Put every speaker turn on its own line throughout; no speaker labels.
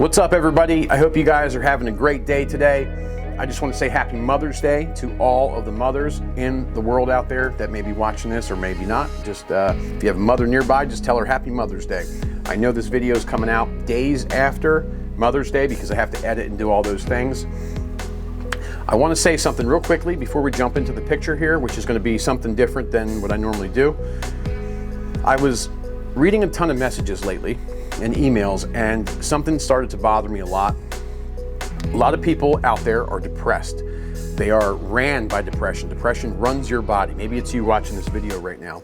What's up, everybody? I hope you guys are having a great day today. I just want to say happy Mother's Day to all of the mothers in the world out there that may be watching this or maybe not. Just if you have a mother nearby, just tell her happy Mother's Day. I know this video is coming out days after Mother's Day because I have to edit and do all those things. I want to say something real quickly before we jump into the picture here, which is going to be something different than what I normally do. I was reading a ton of messages lately and emails, and something started to bother me a lot. A lot of people out there are depressed. They are ran by depression. Depression runs your body. Maybe it's you watching this video right now.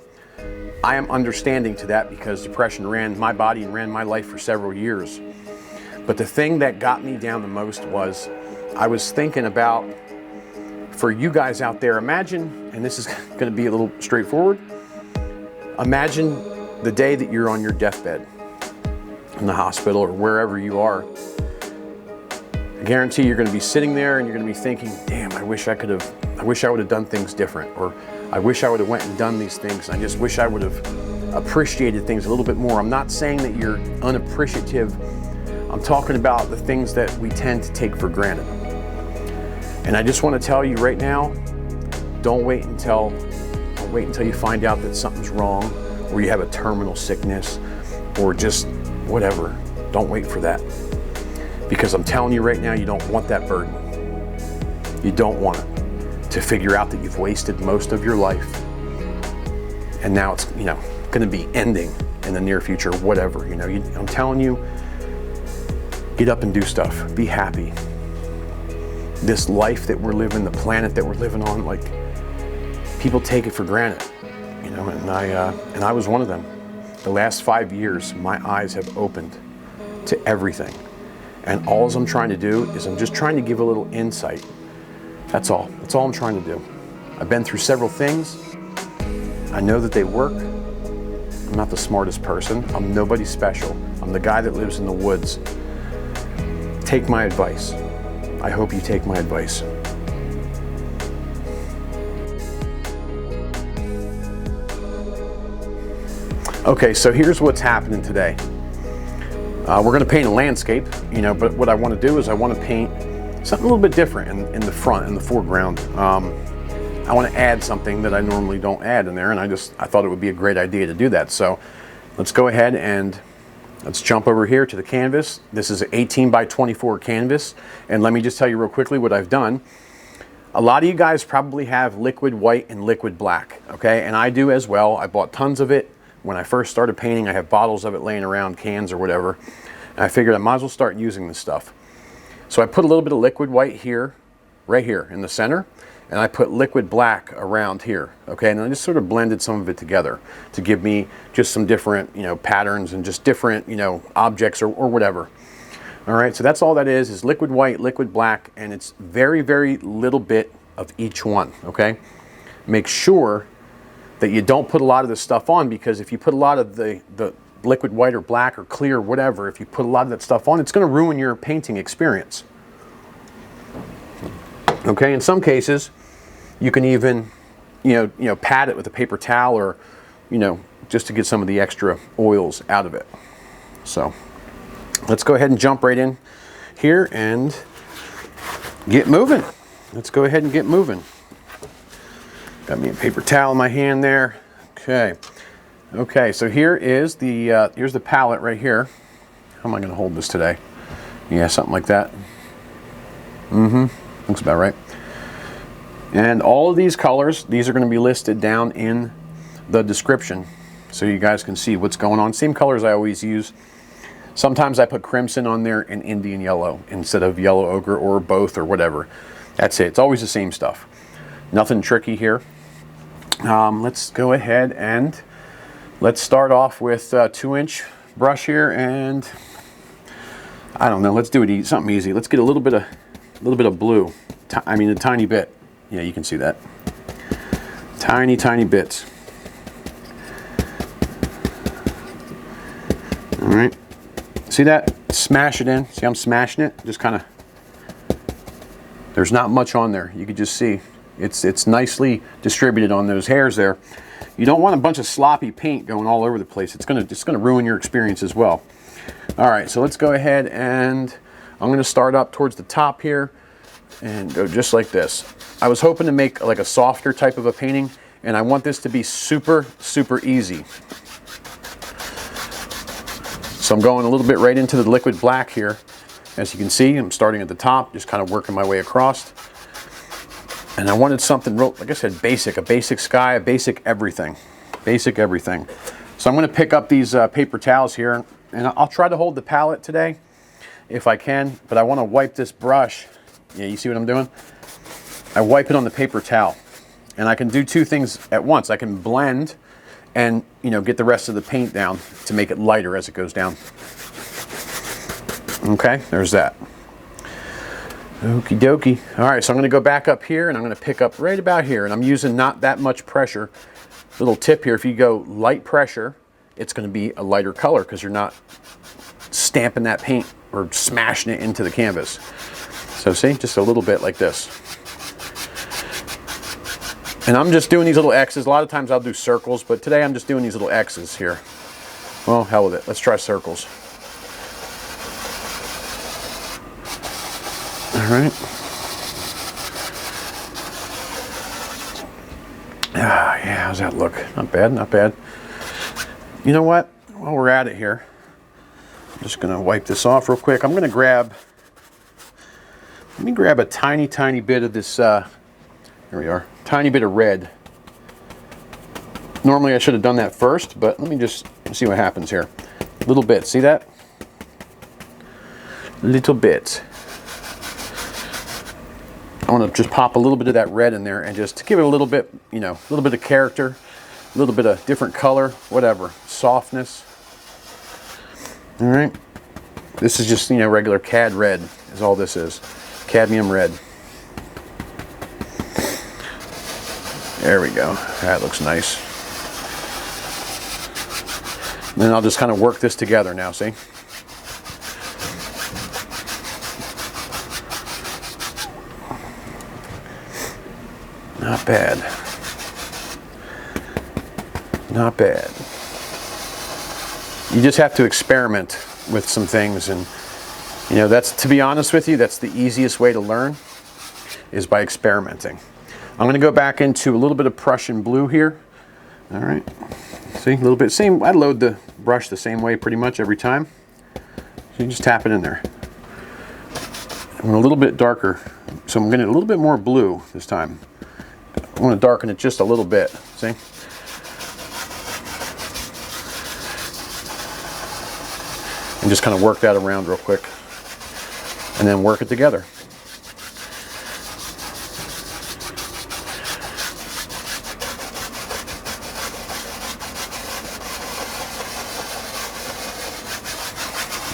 I am understanding to that because depression ran my body and ran my life for several years. But the thing that got me down the most was I was thinking about, for you guys out there, imagine, and this is going to be a little straightforward, imagine the day that you're on your deathbed in the hospital or wherever you are. I guarantee you're going to be sitting there and you're going to be thinking, damn, I wish I would have done things different, or I wish I would have went and done these things. I just wish I would have appreciated things a little bit more. I'm not saying that you're unappreciative. I'm talking about the things that we tend to take for granted. And I just want to tell you right now, don't wait until you find out that something's wrong, or you have a terminal sickness, or just whatever. Don't wait for that. Because I'm telling you right now, you don't want that burden. You don't want it. To figure out that you've wasted most of your life, and now it's, going to be ending in the near future, whatever. I'm telling you, get up and do stuff. Be happy. This life that we're living, the planet that we're living on, like, people take it for granted, and I was one of them. The last 5 years, my eyes have opened to everything. And all I'm trying to do is I'm just trying to give a little insight. That's all. That's all I'm trying to do. I've been through several things. I know that they work. I'm not the smartest person. I'm nobody special. I'm the guy that lives in the woods. Take my advice. I hope you take my advice. Okay, so here's what's happening today. We're going to paint a landscape, but what I want to do is I want to paint something a little bit different in the front, in the foreground. I want to add something that I normally don't add in there, and I thought it would be a great idea to do that. So let's go ahead and let's jump over here to the canvas. This is an 18 by 24 canvas, and let me just tell you real quickly what I've done. A lot of you guys probably have liquid white and liquid black, okay? And I do as well. I bought tons of it. When I first started painting, I have bottles of it laying around, cans or whatever. And I figured I might as well start using this stuff. So I put a little bit of liquid white here, right here in the center, and I put liquid black around here, okay? And I just sort of blended some of it together to give me just some different, patterns and just different, objects or whatever. All right, so that's all that is liquid white, liquid black, and it's very, very little bit of each one, okay? Make sure that you don't put a lot of this stuff on, because if you put a lot of the liquid white or black or clear, whatever, if you put a lot of that stuff on, it's going to ruin your painting experience. Okay, in some cases, you can even, pat it with a paper towel, or, just to get some of the extra oils out of it. So let's go ahead and jump right in here and get moving. Let's go ahead and get moving. Got me a paper towel in my hand there. Okay, so here's the palette right here. How am I going to hold this today? Yeah, something like that. Looks about right. And all of these colors, these are going to be listed down in the description, so you guys can see what's going on. Same colors I always use. Sometimes I put crimson on there and Indian yellow instead of yellow ochre, or both, or whatever. That's it. It's always the same stuff. Nothing tricky here. Let's go ahead and let's start off with a 2-inch brush here, and I don't know, let's do it something easy. Let's get a little bit of blue. A tiny bit. Yeah, you can see that. Tiny, tiny bits. All right. See that? Smash it in. See, I'm smashing it. Just kind of. There's not much on there. You can just see. It's nicely distributed on those hairs there. You don't want a bunch of sloppy paint going all over the place. It's gonna ruin your experience as well. All right, so let's go ahead and I'm gonna start up towards the top here and go just like this. I was hoping to make like a softer type of a painting, and I want this to be super, super easy. So I'm going a little bit right into the liquid black here. As you can see, I'm starting at the top, just kind of working my way across. And I wanted something real, like I said, basic, a basic sky, a basic everything. Basic everything. So I'm gonna pick up these paper towels here, and I'll try to hold the palette today if I can, but I wanna wipe this brush. Yeah, you see what I'm doing? I wipe it on the paper towel. And I can do two things at once. I can blend and, you know, get the rest of the paint down to make it lighter as it goes down. Okay, there's that. Okie dokie. All right, so I'm gonna go back up here and I'm gonna pick up right about here, and I'm using not that much pressure. Little tip here, if you go light pressure, it's gonna be a lighter color because you're not stamping that paint or smashing it into the canvas. So see, just a little bit like this. And I'm just doing these little X's. A lot of times I'll do circles, but today I'm just doing these little X's here. Well, hell with it. Let's try circles. All right. Ah, yeah, how's that look? Not bad, not bad. You know what? While we're at it here, I'm just gonna wipe this off real quick. I'm gonna grab, let me grab a tiny, tiny bit of this, here we are, tiny bit of red. Normally I should have done that first, but let me just see what happens here. A little bit, see that? Little bit. I want to just pop a little bit of that red in there and just give it a little bit, you know, a little bit of character, a little bit of different color, whatever, softness. All right. This is just, you know, regular cad red is all this is. Cadmium red. There we go. That looks nice. And then I'll just kind of work this together now, see? Not bad. Not bad. You just have to experiment with some things, and you know, that's, to be honest with you, that's the easiest way to learn, is by experimenting. I'm going to go back into a little bit of Prussian blue here. All right. See, a little bit, same, I load the brush the same way pretty much every time. So you just tap it in there. I'm a little bit darker, so I'm getting a little bit more blue this time. I want to darken it just a little bit, see? And just kind of work that around real quick. And then work it together.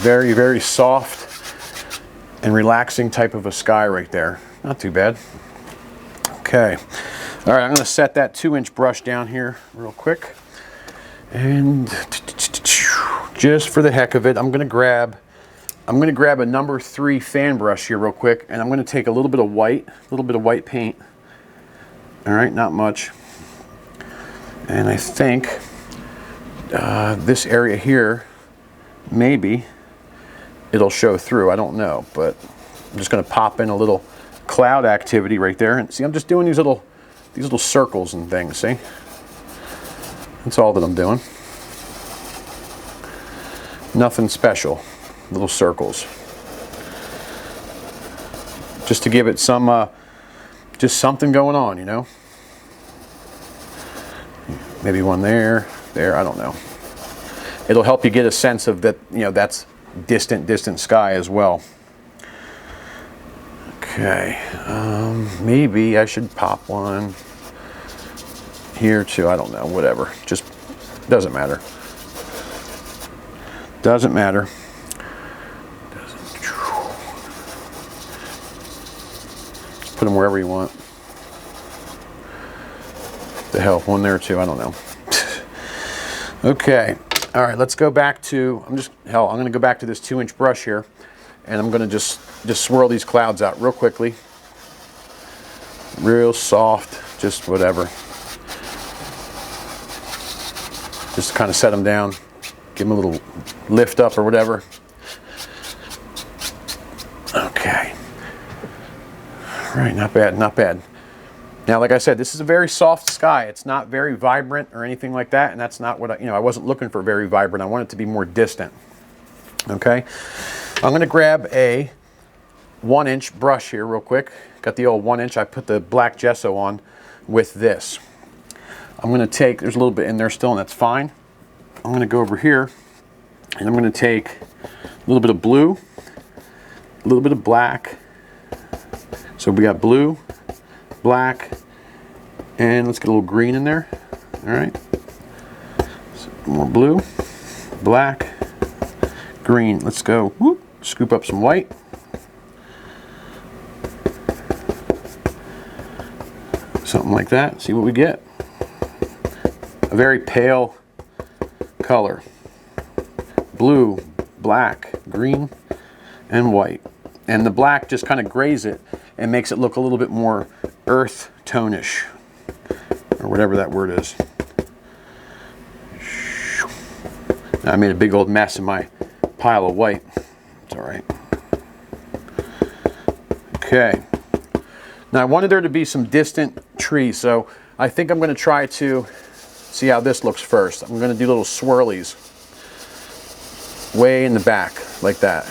Very, very soft and relaxing type of a sky right there. Not too bad. Okay. All right, I'm going to set that 2-inch brush down here real quick. And just for the heck of it, I'm going to grab a number 3 fan brush here real quick, and I'm going to take a little bit of white paint. All right, not much. And I think this area here, maybe it'll show through. I don't know, but I'm just going to pop in a little cloud activity right there. And see, I'm just doing these little circles and things, see? That's all that I'm doing. Nothing special. Little circles. Just to give it some, just something going on, you know? Maybe one there, I don't know. It'll help you get a sense of that, you know, that's distant sky as well. Okay, maybe I should pop one here too. I don't know, whatever. Just doesn't matter. Doesn't matter. Put them wherever you want. The hell, one there too. I don't know. Okay. All right, let's go back to, I'm going to go back to this 2-inch brush here, and I'm going to just swirl these clouds out real quickly. Real soft, just whatever. Just to kind of set them down. Give them a little lift up or whatever. Okay. All right, not bad, not bad. Now, like I said, this is a very soft sky. It's not very vibrant or anything like that, and that's not what I wasn't looking for very vibrant. I want it to be more distant. Okay. I'm going to grab a 1-inch brush here real quick. Got the old 1-inch. I put the black gesso on with this. I'm going to take, there's a little bit in there still, and that's fine. I'm going to go over here, and I'm going to take a little bit of blue, a little bit of black. So we got blue, black, and let's get a little green in there. All right. So more blue, black, green. Let's go. Whoop. Scoop up some white. Something like that. See what we get. A very pale color. Blue, black, green, and white. And the black just kind of grays it and makes it look a little bit more earth tone-ish, or whatever that word is. I made a big old mess in my pile of white. It's all right. Okay. Now I wanted there to be some distant trees, so I think I'm going to try to see how this looks first. I'm going to do little swirlies way in the back, like that.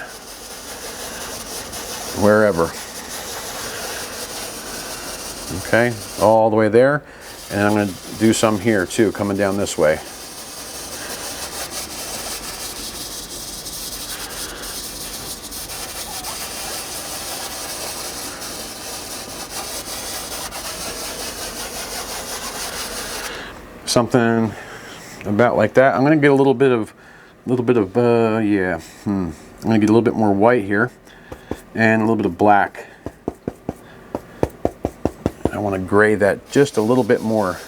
Wherever. Okay, all the way there. And I'm going to do some here too, coming down this way. Something about like that. I'm going to get a little bit of I'm going to get a little bit more white here and a little bit of black. I want to gray that just a little bit more.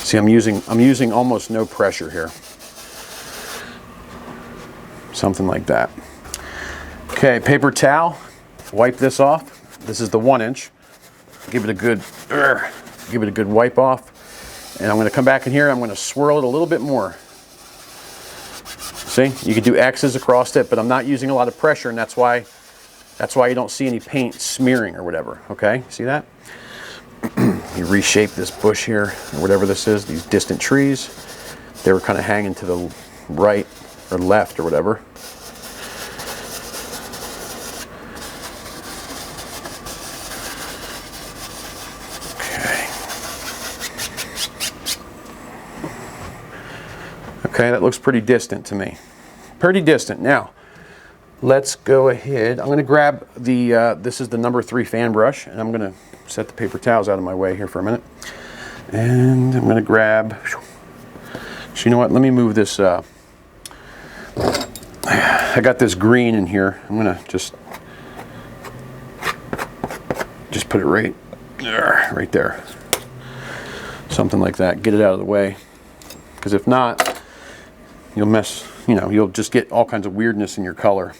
See, I'm using almost no pressure here. Something like that. Okay, paper towel. Wipe this off. This is the 1-inch. Give it a good wipe off. And I'm going to come back in here. I'm going to swirl it a little bit more. See, you can do X's across it, but I'm not using a lot of pressure, and that's why you don't see any paint smearing or whatever. Okay, see that? You reshape this bush here, or whatever this is, these distant trees. They were kind of hanging to the right or left or whatever. Okay, that looks pretty distant to me. Pretty distant. Now, let's go ahead. I'm going to grab the, this is the number 3 fan brush, and I'm going to set the paper towels out of my way here for a minute. And I'm going to grab, so you know what, let me move this, I got this green in here. I'm going to just put it right there. Something like that. Get it out of the way. Because if not, you'll just get all kinds of weirdness in your color.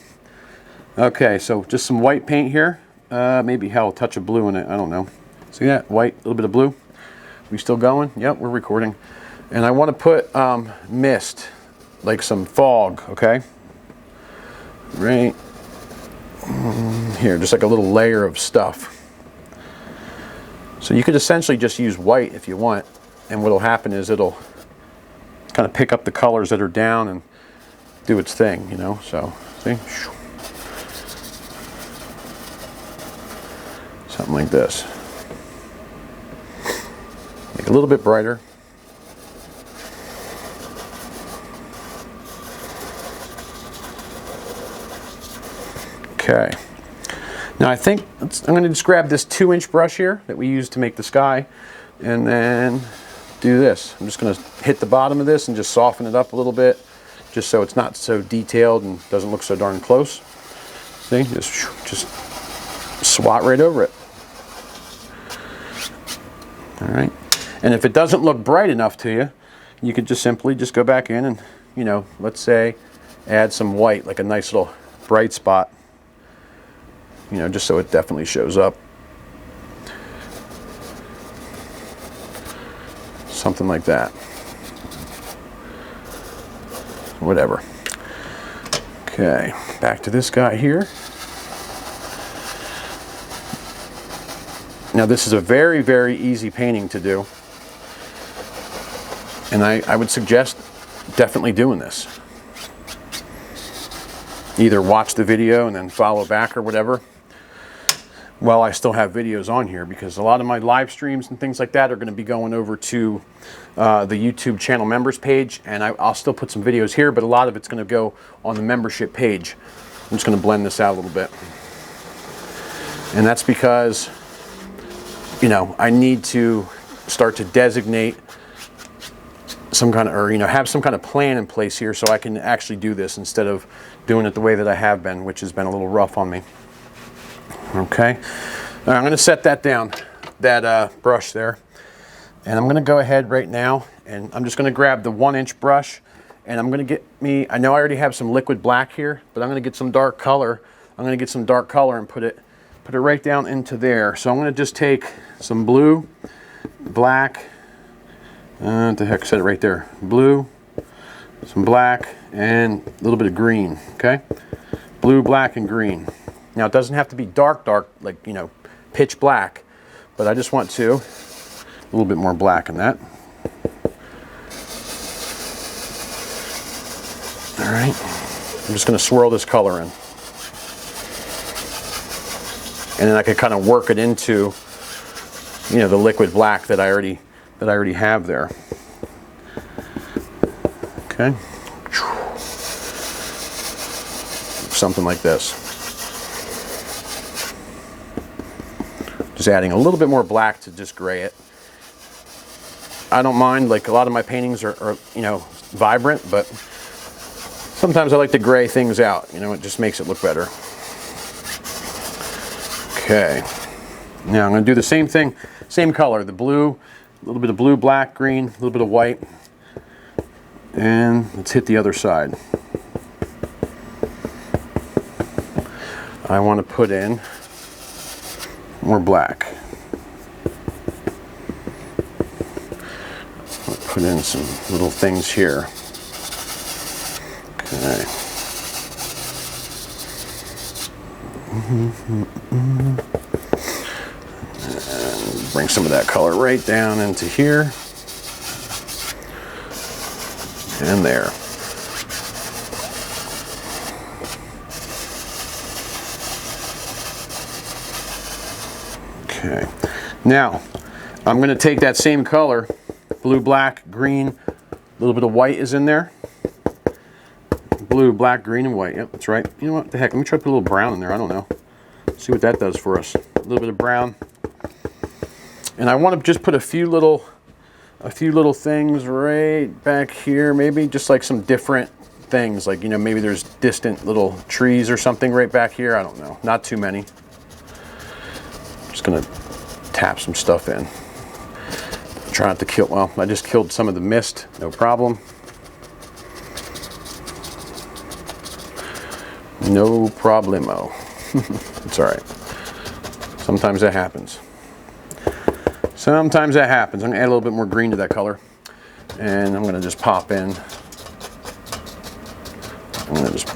Okay, so just some white paint here. Maybe a touch of blue in it. I don't know. See that? White, a little bit of blue. We still going? Yep, we're recording. And I want to put mist, like some fog, okay? Right here, just like a little layer of stuff. So you could essentially just use white if you want. And what'll happen is it'll kind of pick up the colors that are down and do its thing, so see, something like this, make it a little bit brighter. Okay, now I think I'm going to just grab this 2-inch brush here that we use to make the sky, and then do this. I'm just going to hit the bottom of this and just soften it up a little bit, just so it's not so detailed and doesn't look so darn close. See, just swat right over it. All right. And if it doesn't look bright enough to you, you could just simply just go back in and, you know, let's say add some white, like a nice little bright spot, you know, just so it definitely shows up. Something like that. Whatever. Okay, back to this guy here. Now this is a very, very easy painting to do. And I would suggest definitely doing this. Either watch the video and then follow back or whatever, while I still have videos on here, because a lot of my live streams and things like that are going to be going over to the YouTube channel members page, and I'll still put some videos here, but a lot of it's going to go on the membership page. I'm just going to blend this out a little bit. And that's because, you know, I need to start to designate some kind of, or, you know, have some kind of plan in place here so I can actually do this instead of doing it the way that I have been, which has been a little rough on me. Okay, all right, I'm going to set that down, that brush there, and I'm going to go ahead right now, and I'm just going to grab the 1-inch brush, and I'm going to get me, I know I already have some liquid black here, but I'm going to get some dark color. I'm going to get some dark color and put it right down into there. So I'm going to just take some blue, black, what the heck, set it right there, blue, some black, and a little bit of green. Okay, blue, black, and green. Now it doesn't have to be dark, like, you know, pitch black, but I just want to a little bit more black in that. All right, I'm just going to swirl this color in, and then I can kind of work it into, you know, the liquid black that I already have there. Okay, something like this. Just adding a little bit more black to just gray it. I don't mind, like, a lot of my paintings are, you know, vibrant, but sometimes I like to gray things out. You know, it just makes it look better. Okay, now I'm going to do the same thing, same color, the blue, a little bit of blue, black, green, a little bit of white, and let's hit the other side. I want to put in more black. I'll put in some little things here. Okay. And bring some of that color right down into here and there. Okay, now I'm going to take that same color, blue, black, green, a little bit of white is in there. Blue, black, green, and white. Yep, that's right. You know what the heck? Let me try to put a little brown in there. I don't know. See what that does for us. A little bit of brown. And I want to just put a few little things right back here. Maybe just like some different things. Like, you know, maybe there's distant little trees or something right back here. I don't know. Not too many. Just gonna tap some stuff in. Try not to kill, well, I just killed some of the mist, no problem. No problemo. It's all right. Sometimes that happens. Sometimes that happens. I'm gonna add a little bit more green to that color, and I'm gonna just pop in. I'm gonna just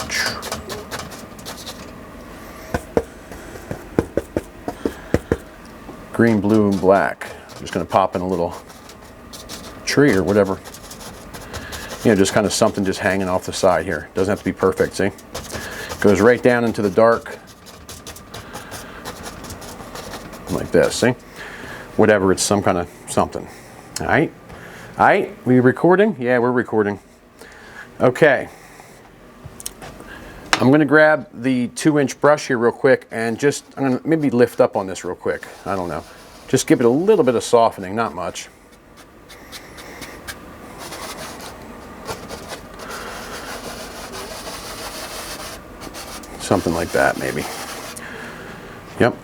green, blue, and black. I'm just going to pop in a little tree or whatever. You know, just kind of something just hanging off the side here. Doesn't have to be perfect, see? Goes right down into the dark. Like this, see? Whatever, it's some kind of something. All right? All right, we recording? Yeah, we're recording. Okay. I'm going to grab the 2-inch brush here real quick and just, I'm going to maybe lift up on this real quick. I don't know. Just give it a little bit of softening, not much. Something like that, maybe. Yep,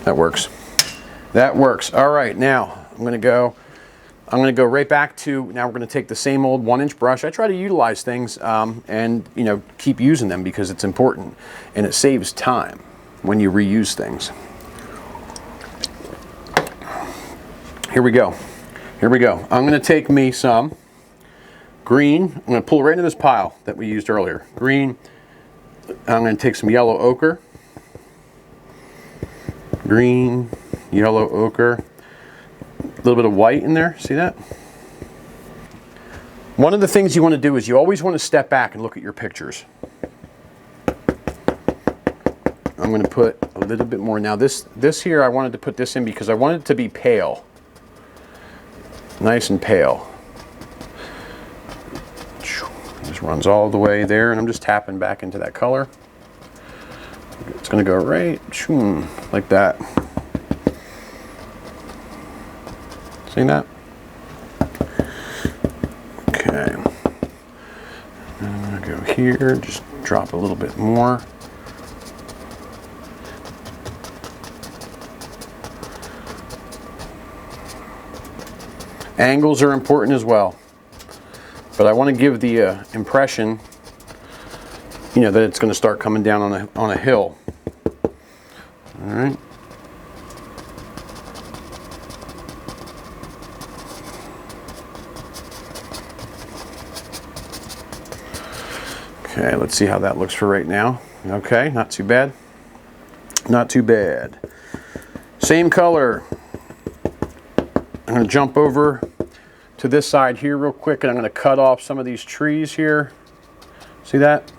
that works. That works. All right, now I'm going to go I'm going to go right back to, now we're going to take the same old 1-inch brush. I try to utilize things and, you know, keep using them because it's important and it saves time when you reuse things. Here we go. Here we go. I'm going to take me some green. I'm going to pull it right into this pile that we used earlier. Green. I'm going to take some yellow ochre. Green, yellow ochre. A little bit of white in there, see that? One of the things you want to do is you always want to step back and look at your pictures. I'm going to put a little bit more. Now this here, I wanted to put this in because I wanted it to be pale. Nice and pale. Just runs all the way there, and I'm just tapping back into that color. It's going to go right like that. See that? Okay. I'm going to go here, just drop a little bit more. Angles are important as well, but I want to give the impression, you know, that it's going to start coming down on a hill. All right. Okay, let's see how that looks for right now. Okay, not too bad. Not too bad. Same color. I'm going to jump over to this side here real quick, and I'm going to cut off some of these trees here. See that?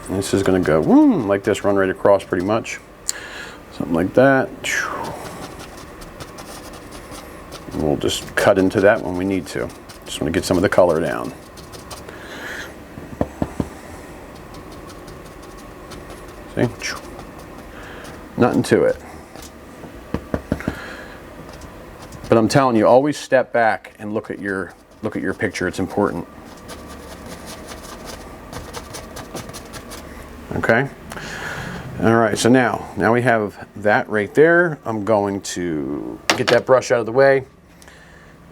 And this is going to go like this, run right across pretty much. Something like that. And we'll just cut into that when we need to. Just want to get some of the color down. See? Nothing to it. But I'm telling you, always step back and look at your picture. It's important. Okay. All right. So now we have that right there. I'm going to get that brush out of the way,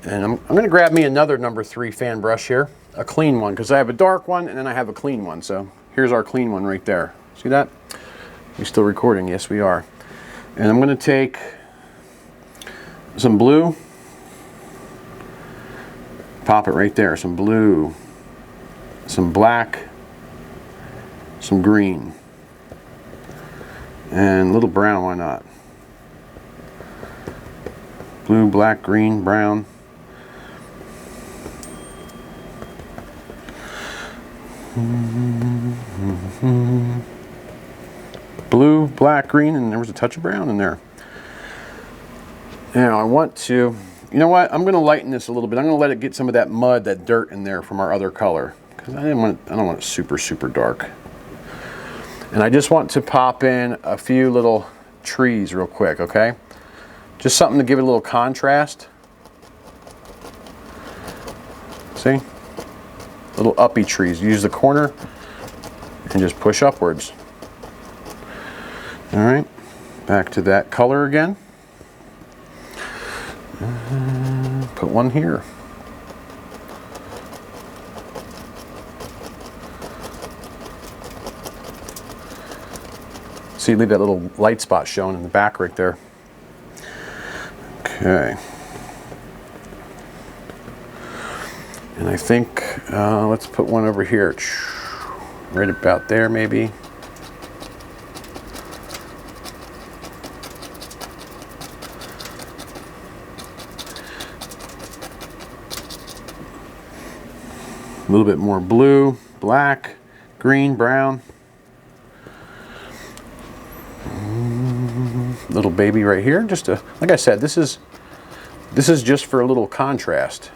and I'm going to grab me another number 3 fan brush here, a clean one, because I have a dark one and then I have a clean one. So here's our clean one right there. See that? We still recording? Yes, we are. And I'm going to take some blue, pop it right there, some blue, some black, some green, and a little brown, why not? Blue, black, green, brown. Blue, black, green, and there was a touch of brown in there. Now I want to, you know what? I'm going to lighten this a little bit. I'm going to let it get some of that mud, that dirt in there from our other color, because I don't want it super, super dark. And I just want to pop in a few little trees real quick, okay? Just something to give it a little contrast. See? Little uppy trees. Use the corner and just push upwards. All right, back to that color again. Put one here. See, leave that little light spot showing in the back right there. Okay. And I think, let's put one over here. Right about there, maybe. A little bit more blue, black, green, brown. Little baby right here. Just a, like I said, this is just for a little contrast.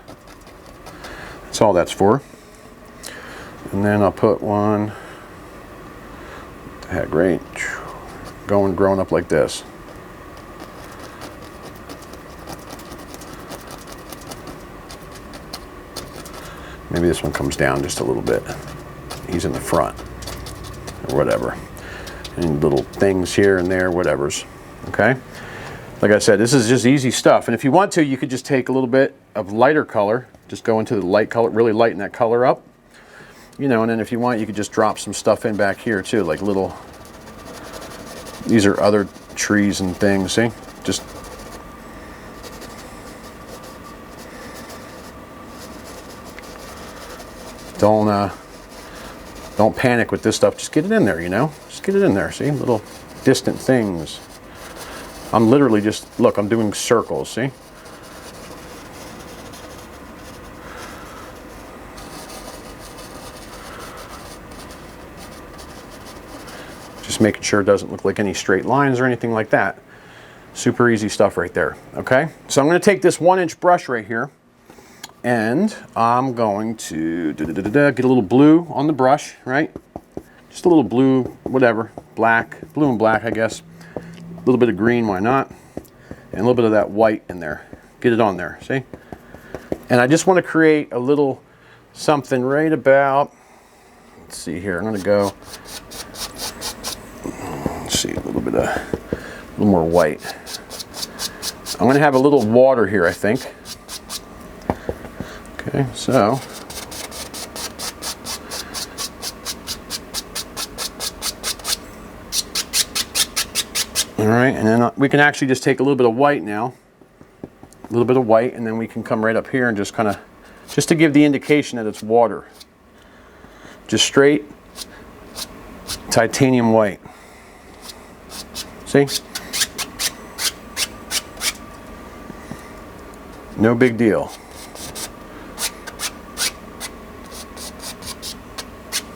That's all that's for. And then I'll put one. What the heck, right? Growing up like this. Maybe this one comes down just a little bit. He's in the front, or whatever. And little things here and there, whatever's. Okay? Like I said, this is just easy stuff. And if you want to, you could just take a little bit of lighter color, just go into the light color, really lighten that color up. You know, and then if you want, you could just drop some stuff in back here too, like little, these are other trees and things, see? Just don't panic with this stuff. Just get it in there, you know? Just get it in there, see? Little distant things. I'm literally just, look, I'm doing circles, see? Just making sure it doesn't look like any straight lines or anything like that. Super easy stuff right there, okay? So I'm gonna take this 1-inch brush right here, and I'm going to get a little blue on the brush, right? Just a little blue, whatever, black, blue and black, I guess. A little bit of green, why not? And a little bit of that white in there. Get it on there, see? And I just want to create a little something right about, let's see here, I'm gonna go, let's see, a little more white. I'm gonna have a little water here, I think. Okay, so all right, and then we can actually just take a little bit of white now, a little bit of white, and then we can come right up here and just kind of, just to give the indication that it's water. Just straight titanium white. See? No big deal.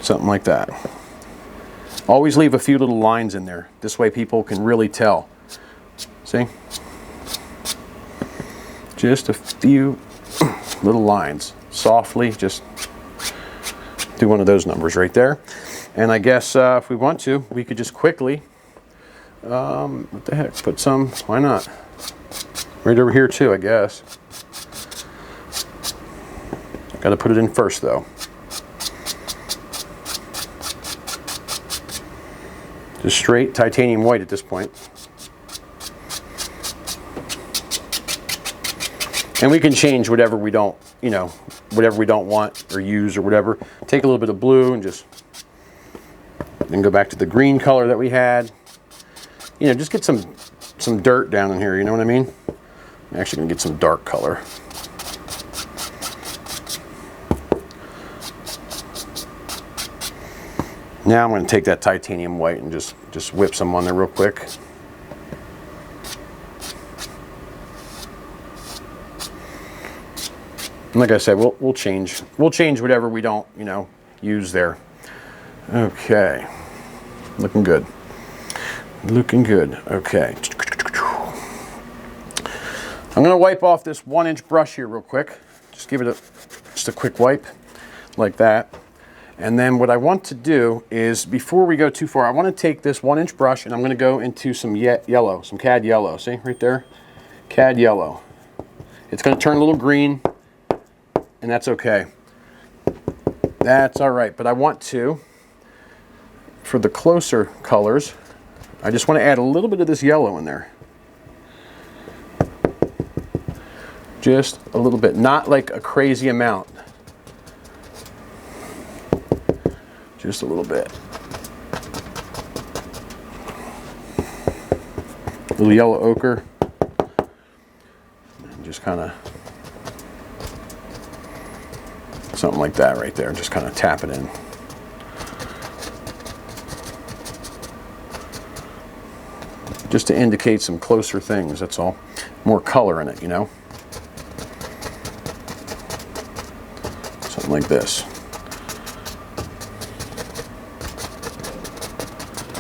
Something like that. Always leave a few little lines in there. This way people can really tell. See? Just a few little lines. Softly, just do one of those numbers right there. And I guess if we want to, we could just quickly, what the heck, put some, why not? Right over here too, I guess. Got to put it in first though. Just straight titanium white at this point. And we can change whatever we don't, you know, whatever we don't want or use or whatever. Take a little bit of blue and just, then go back to the green color that we had. You know, just get some dirt down in here, you know what I mean? I'm actually gonna get some dark color. Now I'm going to take that titanium white and just whip some on there real quick. And like I said, we'll change whatever we don't, you know, use there. Okay, looking good. Looking good. Okay. I'm going to wipe off this 1-inch brush here real quick. Just give it just a quick wipe like that. And then what I want to do is, before we go too far, I want to take this 1-inch brush and I'm going to go into some yellow, some cad yellow. See right there? Cad yellow. It's going to turn a little green, and that's okay. That's all right. But I want to, for the closer colors, I just want to add a little bit of this yellow in there. Just a little bit, not like a crazy amount. Just a little bit. A little yellow ochre. And just kind of something like that right there. Just kind of tap it in. Just to indicate some closer things, that's all. More color in it, you know? Something like this.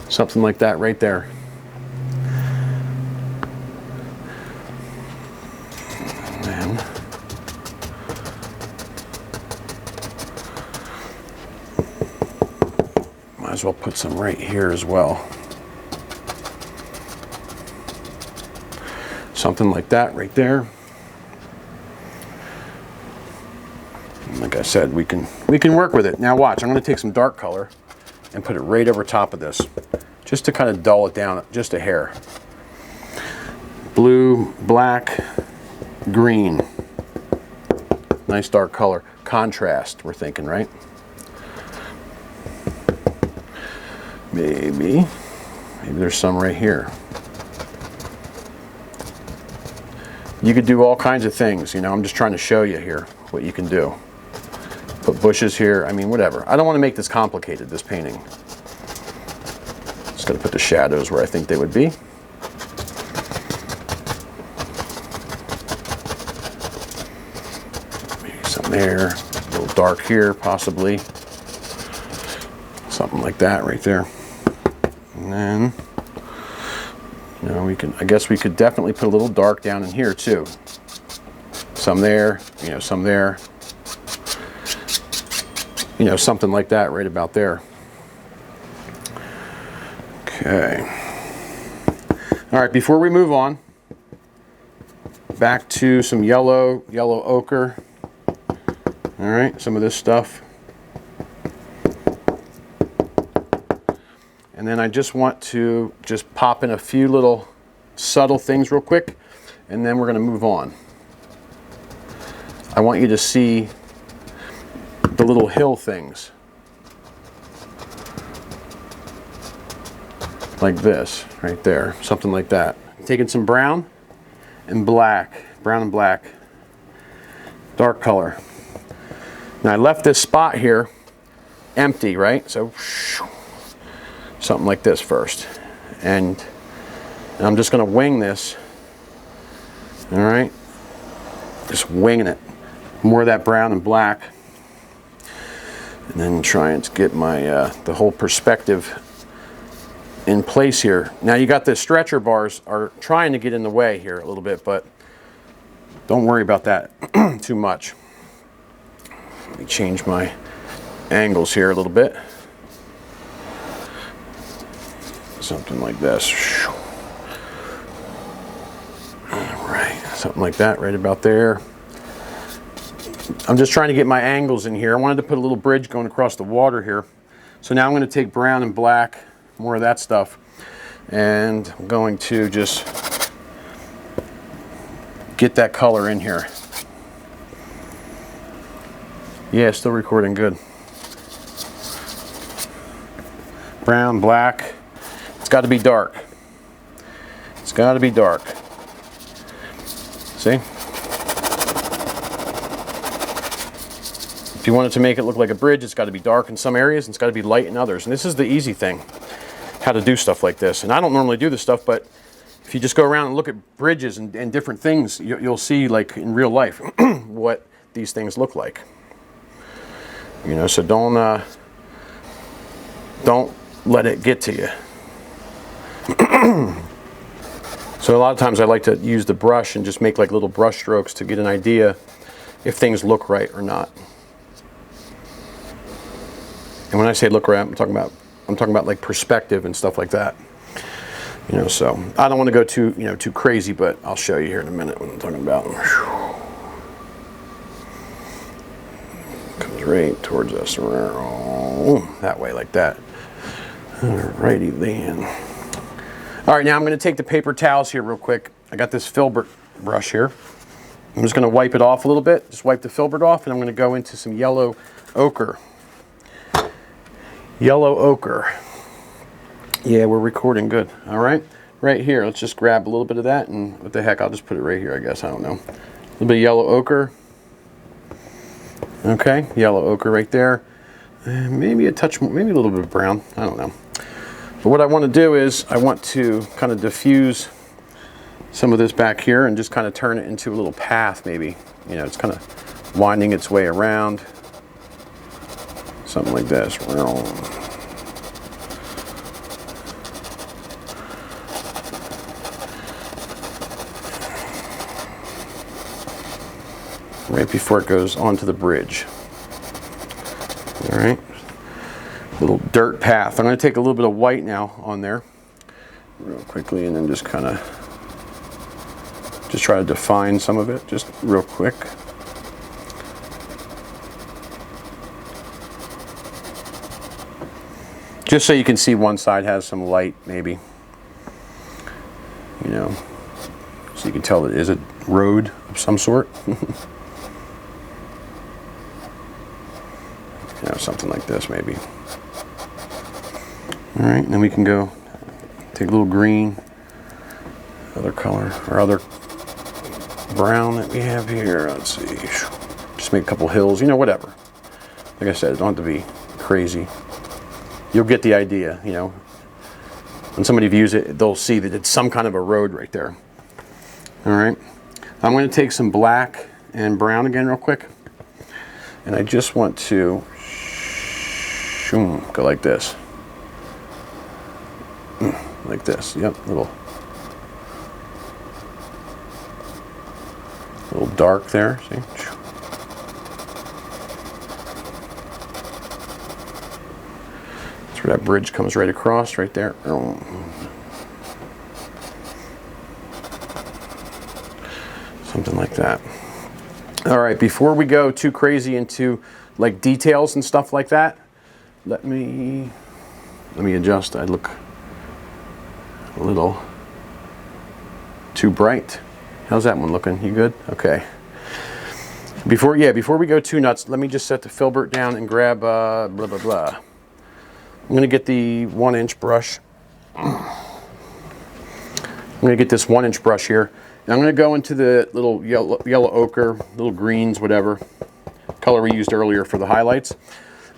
Something like that right there. And then might as well put some right here as well. Something like that right there. And like I said, we can work with it. Now watch, I'm going to take some dark color and put it right over top of this, just to kind of dull it down just a hair. Blue, black, green. Nice dark color. Contrast, we're thinking, right? Maybe there's some right here. You could do all kinds of things, you know, I'm just trying to show you here what you can do. Put bushes here, I mean, whatever. I don't want to make this complicated, this painting. Just gonna put the shadows where I think they would be. Maybe some there, a little dark here, possibly. Something like that right there. And then, you know, I guess we could definitely put a little dark down in here too. Some there, you know, some there. You know, something like that right about there. Okay. All right, before we move on, back to some yellow ochre. All right, some of this stuff. And then I just want to just pop in a few little subtle things real quick, and then we're going to move on. I want you to see the little hill things. Like this, right there, something like that. Taking some brown and black, dark color. Now I left this spot here empty, right? So something like this first. And I'm just gonna wing this, all right? Just winging it. More of that brown and black. And then trying to get my, the whole perspective in place here. Now you got the stretcher bars are trying to get in the way here a little bit, but don't worry about that too much. Let me change my angles here a little bit. Something like this. All right, something like that right about there. I'm just trying to get my angles in here. I wanted to put a little bridge going across the water here. So now I'm going to take brown and black, more of that stuff, and I'm going to just get that color in here. Yeah, still recording good. Brown, black. It's got to be dark. It's got to be dark. See? If you want it to make it look like a bridge, it's got to be dark in some areas and it's got to be light in others. And this is the easy thing, how to do stuff like this. And I don't normally do this stuff, but if you just go around and look at bridges and different things, you'll see, like in real life, what these things look like. You know, so don't let it get to you. So a lot of times I like to use the brush and just make like little brush strokes to get an idea if things look right or not. And when I say look right, I'm talking about like perspective and stuff like that. You know, so I don't want to go too crazy, but I'll show you here in a minute what I'm talking about. Comes right towards us, that way, like that. Alrighty then. All right, now I'm going to take the paper towels here real quick. I got this filbert brush here. I'm just going to wipe it off a little bit. Just wipe the filbert off, and I'm going to go into some yellow ochre. Yellow ochre. Yeah, we're recording good. All right, right here. Let's just grab a little bit of that, and what the heck, I'll just put it right here, I guess. I don't know. A little bit of yellow ochre. Okay, yellow ochre right there. And maybe a touch, maybe a little bit of brown. I don't know. But what I want to do is I want to kind of diffuse some of this back here and just kind of turn it into a little path, maybe. You know, it's kind of winding its way around. Something like this. Right before it goes onto the bridge. All right. Little dirt path. I'm going to take a little bit of white now on there real quickly, and then just kind of try to define some of it just real quick. Just so you can see one side has some light, maybe. You know, you can tell, it is a road of some sort. Something like this maybe. All right, and then we can go take a little green, other color, or other brown that we have here. Let's see, just make a couple hills, whatever. Like I said, it don't have to be crazy. You'll get the idea, When somebody views it, they'll see that it's some kind of a road right there. All right, I'm going to take some black and brown again real quick, and I just want to go like this. Like this, yep, little dark there, see? That's where that bridge comes right across, right there. Something like that. All right, before we go too crazy into like details and stuff like that, let me adjust. I look a little too bright. How's that one looking? You good? Okay. Before we go too nuts, let me just set the filbert down and grab blah blah blah. I'm gonna get the 1-inch brush. I'm gonna get this 1-inch brush here, and I'm gonna go into the little yellow ochre, little greens, whatever color we used earlier for the highlights.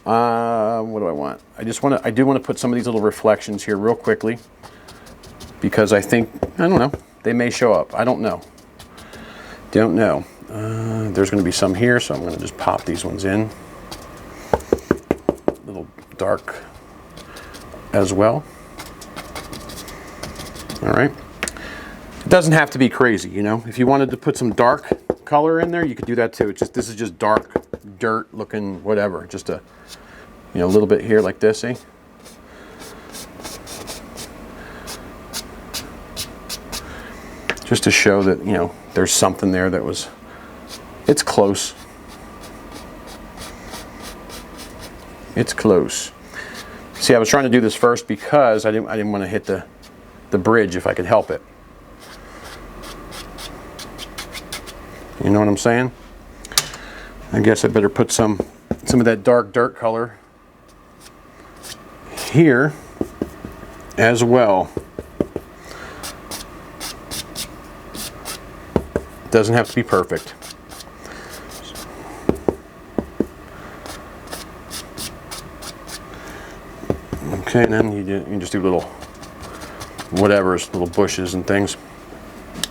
What do I want? I do want to put some of these little reflections here real quickly, because I don't know, they may show up. I don't know. There's going to be some here, so I'm going to just pop these ones in. A little dark as well. All right. It doesn't have to be crazy, If you wanted to put some dark color in there, you could do that too. This is just dark dirt looking whatever. Just a little bit here like this, see? Just to show that, there's something there that was, it's close. It's close. See, I was trying to do this first because I didn't want to hit the bridge if I could help it. You know what I'm saying? I guess I better put some of that dark dirt color here as well. Doesn't have to be perfect. Okay, and then you just do little whatever's, little bushes and things.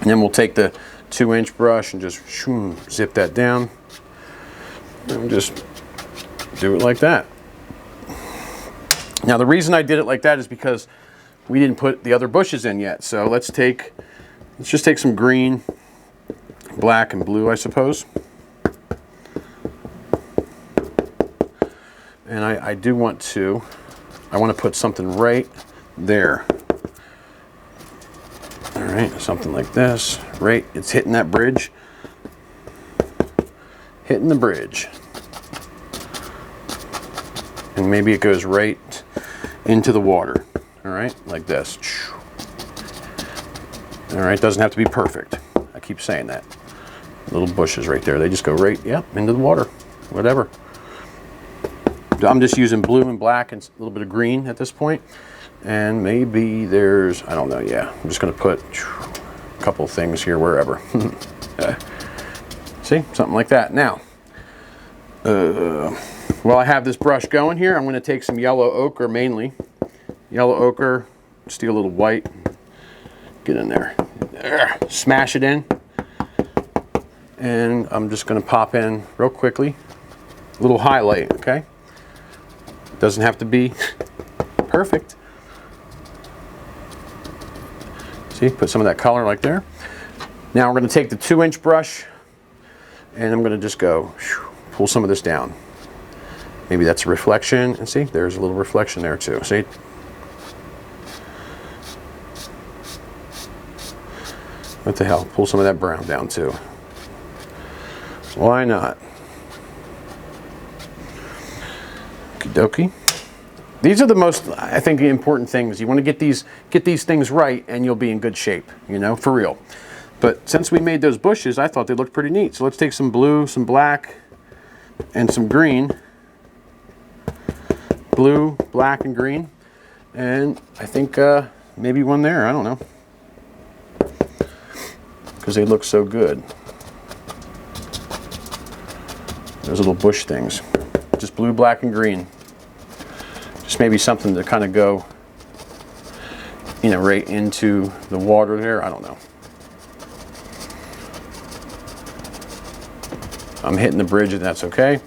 And then we'll take the 2-inch brush and just zip that down. And just do it like that. Now the reason I did it like that is because we didn't put the other bushes in yet. So let's just take some green, black, and blue, I suppose. And I want to put something right there. All right, something like this. Right, it's hitting that bridge. Hitting the bridge. And maybe it goes right into the water. All right, like this. All right, doesn't have to be perfect. I keep saying that. Little bushes right there. They just go right, into the water. Whatever. I'm just using blue and black and a little bit of green at this point. And maybe there's, I don't know, I'm just going to put a couple things here wherever. See, something like that. Now, while I have this brush going here, I'm going to take some yellow ochre mainly. Yellow ochre, just do a little white. Get in there. Smash it in. And I'm just going to pop in real quickly. A little highlight, okay? Doesn't have to be perfect. See, put some of that color like there. Now we're going to take the 2-inch brush and I'm going to just go pull some of this down. Maybe that's a reflection, and see, there's a little reflection there too. See? What the hell? Pull some of that brown down too. Why not? Okie dokie. These are the most, I think, important things. You want to get these things right, and you'll be in good shape. For real. But since we made those bushes, I thought they looked pretty neat. So let's take some blue, some black, and some green. Blue, black, and green. And I think maybe one there, I don't know. Because they look so good. Those little bush things. Just blue, black, and green. Just maybe something to kind of go, you know, right into the water there. I don't know. I'm hitting the bridge and that's okay.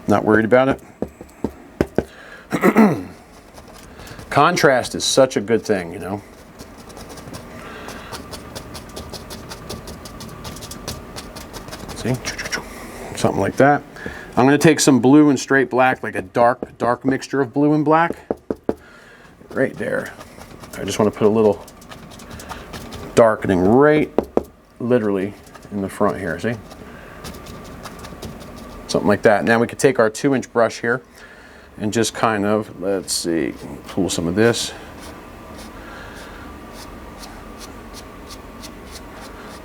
Not worried about it. Contrast is such a good thing, you know. See? Something like that. I'm going to take some blue and straight black, like a dark mixture of blue and black. Right there. I just want to put a little darkening right literally in the front here, see? Something like that. Now we could take our 2-inch brush here and just kind of, let's see, pull some of this.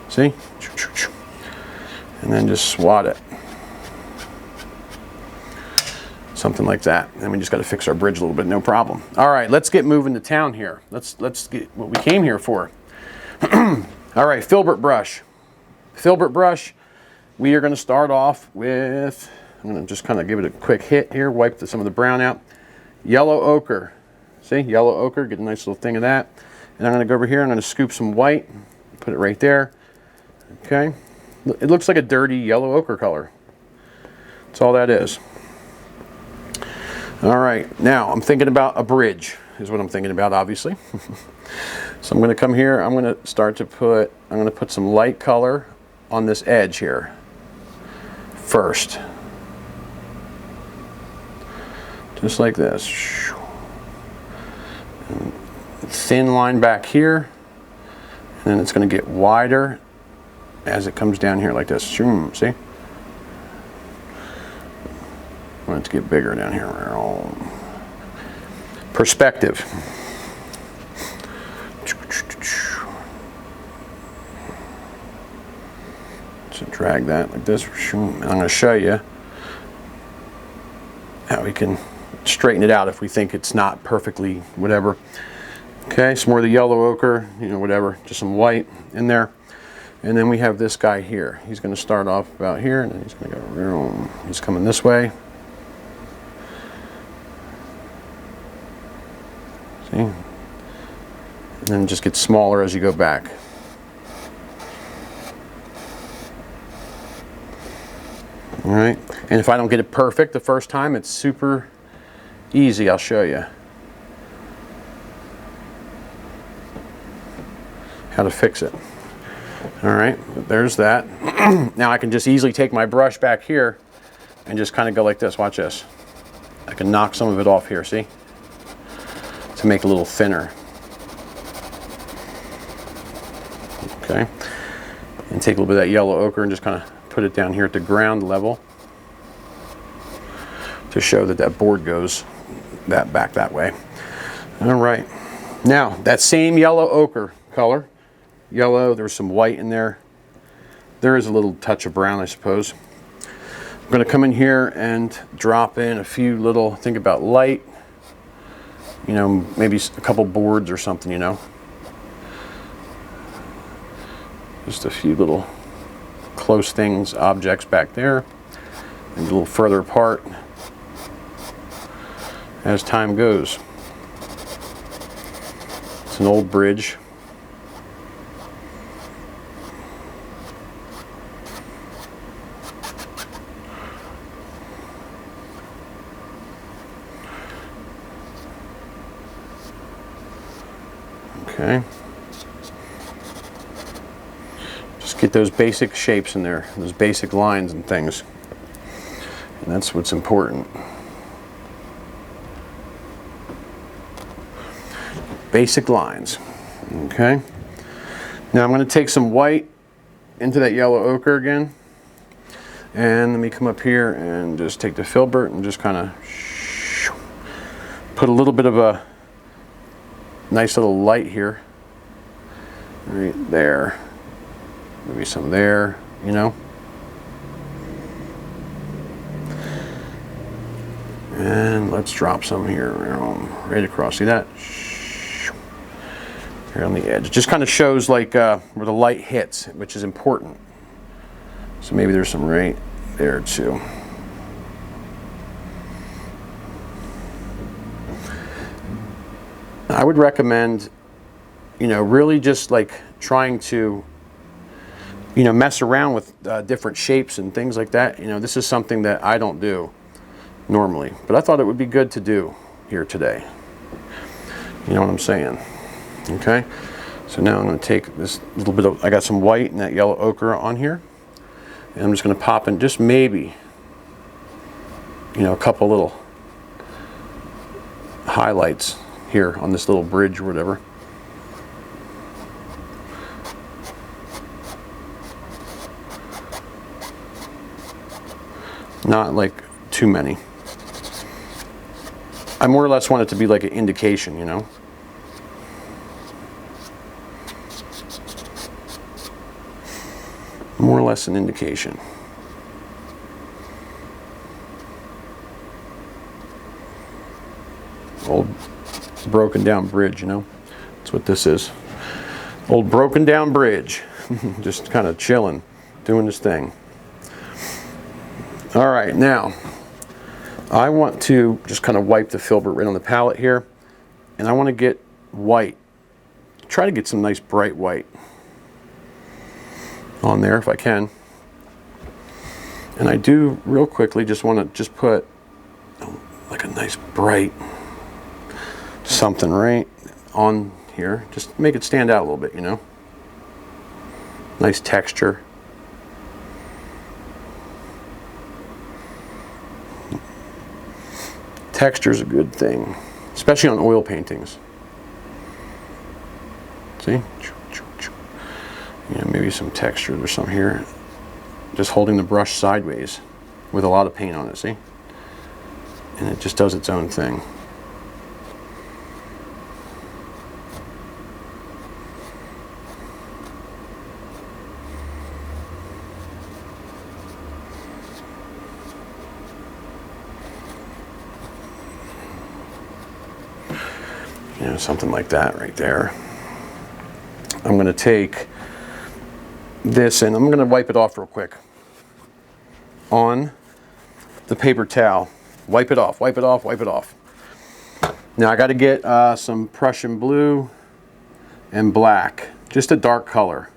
See? And then just swat it. Something like that. And we just got to fix our bridge a little bit, no problem. All right, let's get moving to town here. Let's get what we came here for. All right, filbert brush. Filbert brush, we are going to start off with, I'm going to just kind of give it a quick hit here, wipe some of the brown out. Yellow ochre. See, yellow ochre, get a nice little thing of that. And I'm going to go over here, I'm going to scoop some white, put it right there. Okay. It looks like a dirty yellow ochre color. That's all that is. All right, now I'm thinking about a bridge, is what I'm thinking about, obviously. So I'm going to come here, I'm going to put some light color on this edge here first. Just like this. And thin line back here, and then it's going to get wider as it comes down here like this. See? I want it to get bigger down here. Perspective. So drag that like this. And I'm going to show you how we can straighten it out if we think it's not perfectly whatever. Okay, some more of the yellow ochre, you know, whatever, just some white in there. And then we have this guy here. He's going to start off about here, and then he's going to go, he's coming this way. See? And then it just gets smaller as you go back. All right, and if I don't get it perfect the first time, it's super easy. I'll show you how to fix it. All right, there's that. Now I can just easily take my brush back here and just kind of go like this. Watch this. I can knock some of it off here, see? To make it a little thinner. Okay, and take a little bit of that yellow ochre and just kind of put it down here at the ground level to show that that board goes that back that way. All right, now that same yellow ochre color, yellow, there's some white in there. There is a little touch of brown, I suppose. I'm going to come in here and drop in a few little, think about light, you know, maybe a couple boards or something, you know. Just a few little close things, objects back there, and a little further apart as time goes. It's an old bridge. Okay. Just get those basic shapes in there, those basic lines and things. And that's what's important. Basic lines. Okay. Now I'm going to take some white into that yellow ochre again. And let me come up here and just take the filbert and just kind of put a little bit of a nice little light here. Right there. maybe some there, you know. And let's drop some here, right across. See that? Here on the edge. It just kind of shows like where the light hits, which is important. So maybe there's some right there too. I would recommend, you know, really just like trying to, you know, mess around with different shapes and things like that. You know, this is something that I don't do normally, but I thought it would be good to do here today. You know what I'm saying? Okay, so now I'm going to take this little bit of, I got some white and that yellow ochre on here, and I'm just going to pop in just maybe, you know, a couple little highlights here on this little bridge or whatever. Not like too many. I more or less want it to be like an indication, you know. More or less an indication. Old broken down bridge, you know. That's what this is. Old broken down bridge. Just kind of chilling, doing this thing. All right, now I want to just kind of wipe the filbert right on the palette here, and I want to get white. Try to get some nice bright white on there if I can. And I do real quickly just want to just put like a nice bright something right on here. Just make it stand out a little bit, you know. Nice texture. Texture is a good thing, especially on oil paintings. See? You know, maybe some texture or something here. Just holding the brush sideways with a lot of paint on it, see? And it just does its own thing. You know, something like that right there. I'm going to take this and I'm going to wipe it off real quick on the paper towel. Wipe it off, wipe it off, wipe it off. Now I got to get some Prussian blue and black, just a dark color.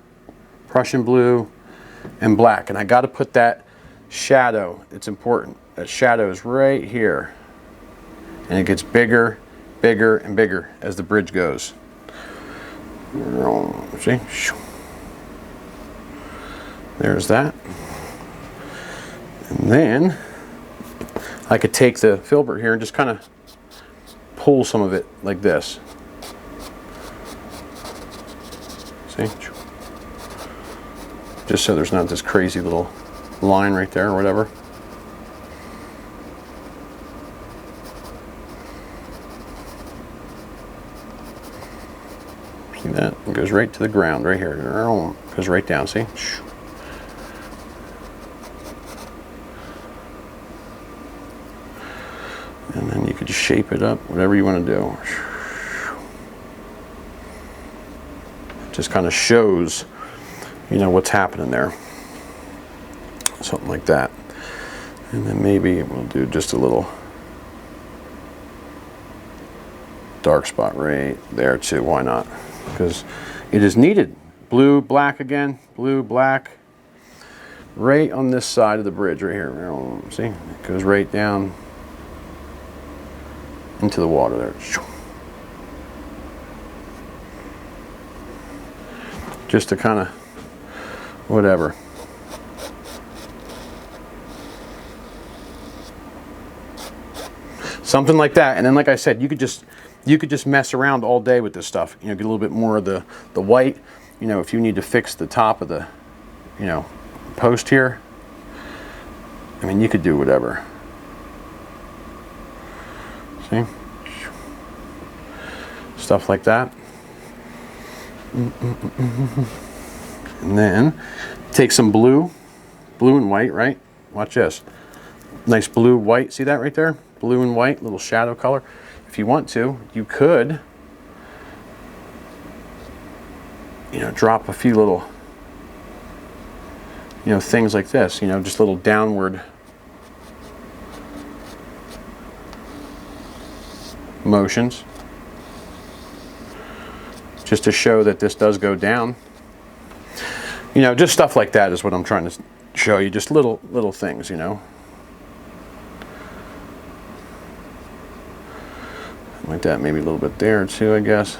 Prussian blue and black, and I got to put that shadow, it's important, that shadow is right here, and it gets bigger, bigger, and bigger as the bridge goes. See? There's that. And then I could take the filbert here and just kind of pull some of it like this. See? Just so there's not this crazy little line right there or whatever. See that? It goes right to the ground right here. It goes right down, see? And then you could just shape it up, whatever you want to do. It just kind of shows, you know, what's happening there. Something like that. And then maybe we'll do just a little dark spot right there too. Why not? Because it is needed. Blue, black again. Blue, black. Right on this side of the bridge right here. See? It goes right down into the water there. Just to kind of whatever. Something like that. And then like I said, you could just mess around all day with this stuff. You know, get a little bit more of the white. You know, if you need to fix the top of the, you know, post here. I mean, you could do whatever. See? Stuff like that. And then take some blue and white, right? Watch this. Nice blue, white, see that right there? Blue and white, little shadow color. If you want to, you could, you know, drop a few little, you know, things like this, you know, just little downward motions, just to show that this does go down. You know, just stuff like that is what I'm trying to show you, just little things, you know. Like that, maybe a little bit there too, I guess.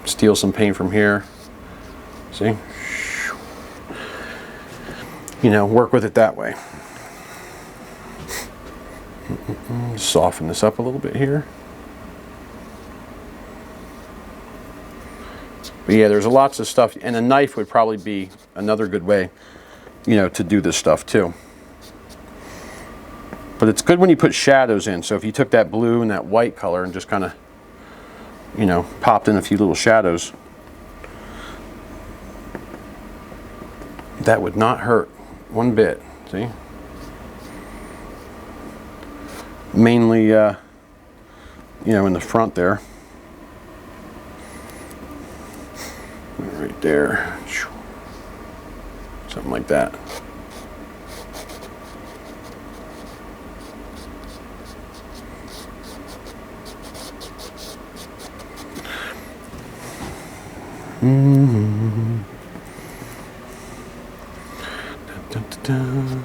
Steal some paint from here. See? You know, work with it that way. Soften this up a little bit here. But yeah, there's lots of stuff, and a knife would probably be another good way, you know, to do this stuff too. But it's good when you put shadows in. So if you took that blue and that white color and just kind of, you know, popped in a few little shadows, that would not hurt one bit. See? Mainly, you know, in the front there. Right there. Something like that. Dun, dun, dun, dun.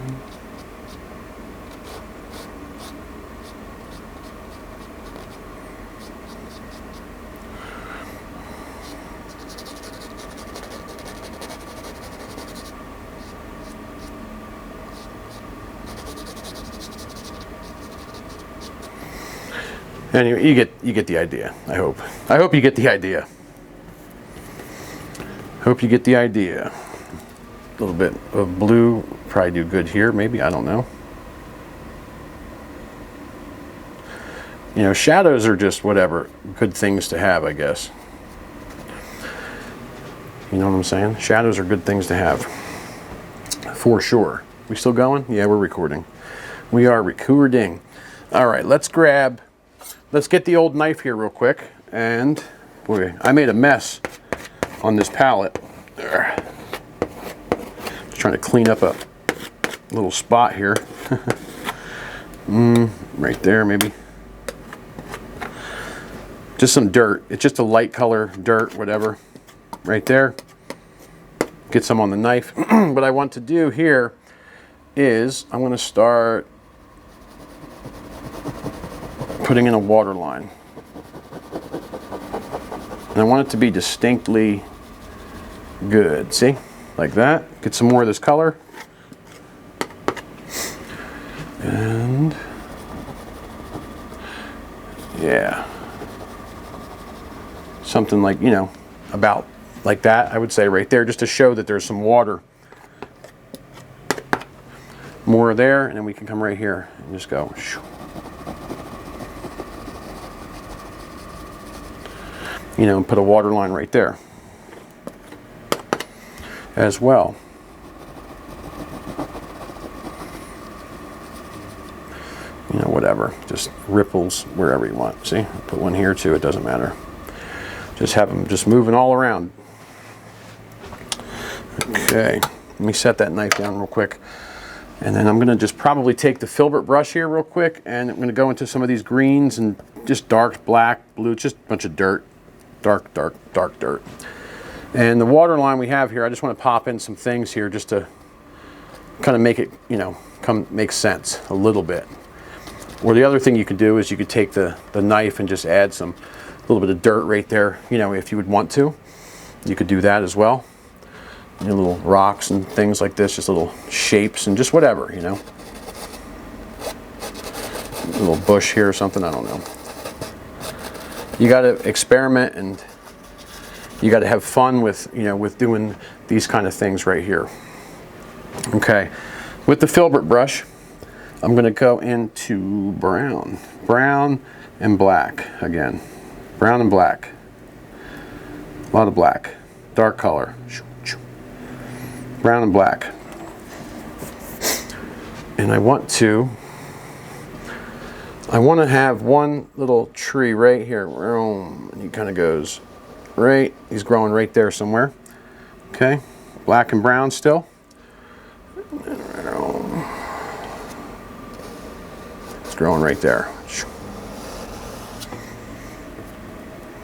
Anyway, you get the idea. I hope you get the idea. Hope you get the idea. A little bit of blue probably do good here, maybe, I don't know. You know, shadows are just whatever, good things to have, I guess. You know what I'm saying? Shadows are good things to have. For sure. We still going? Yeah, we're recording. We are recording. All right, let's get the old knife here real quick. And boy, I made a mess on this palette. There. Just trying to clean up a little spot here. Right there, maybe. Just some dirt. It's just a light color dirt, whatever. Right there. Get some on the knife. What I want to do here is I'm going to start putting in a water line. And I want it to be distinctly good. See? Like that. Get some more of this color. And yeah. Something like, you know, about like that, I would say right there, just to show that there's some water. More there, and then we can come right here and just go. You know, and put a water line right there as well. You know, whatever, just ripples wherever you want. See, put one here too, it doesn't matter. Just have them just moving all around. Okay, let me set that knife down real quick. And then I'm gonna just probably take the filbert brush here real quick, and I'm gonna go into some of these greens and just dark, black, blue, just a bunch of dirt. Dark, dark, dark dirt. And the water line we have here, I just want to pop in some things here just to kind of make it, you know, make sense a little bit. Or the other thing you could do is you could take the knife and just add a little bit of dirt right there, you know, if you would want to. You could do that as well. You know, little rocks and things like this, just little shapes and just whatever, you know. A little bush here or something, I don't know. You got to experiment, and you got to have fun with, you know, with doing these kind of things right here. Okay, with the filbert brush, I'm going to go into brown. Brown and black again. Brown and black. A lot of black. Dark color. Brown and black. And I want to have one little tree right here. And he kind of goes right, he's growing right there somewhere. Okay, black and brown still. It's growing right there.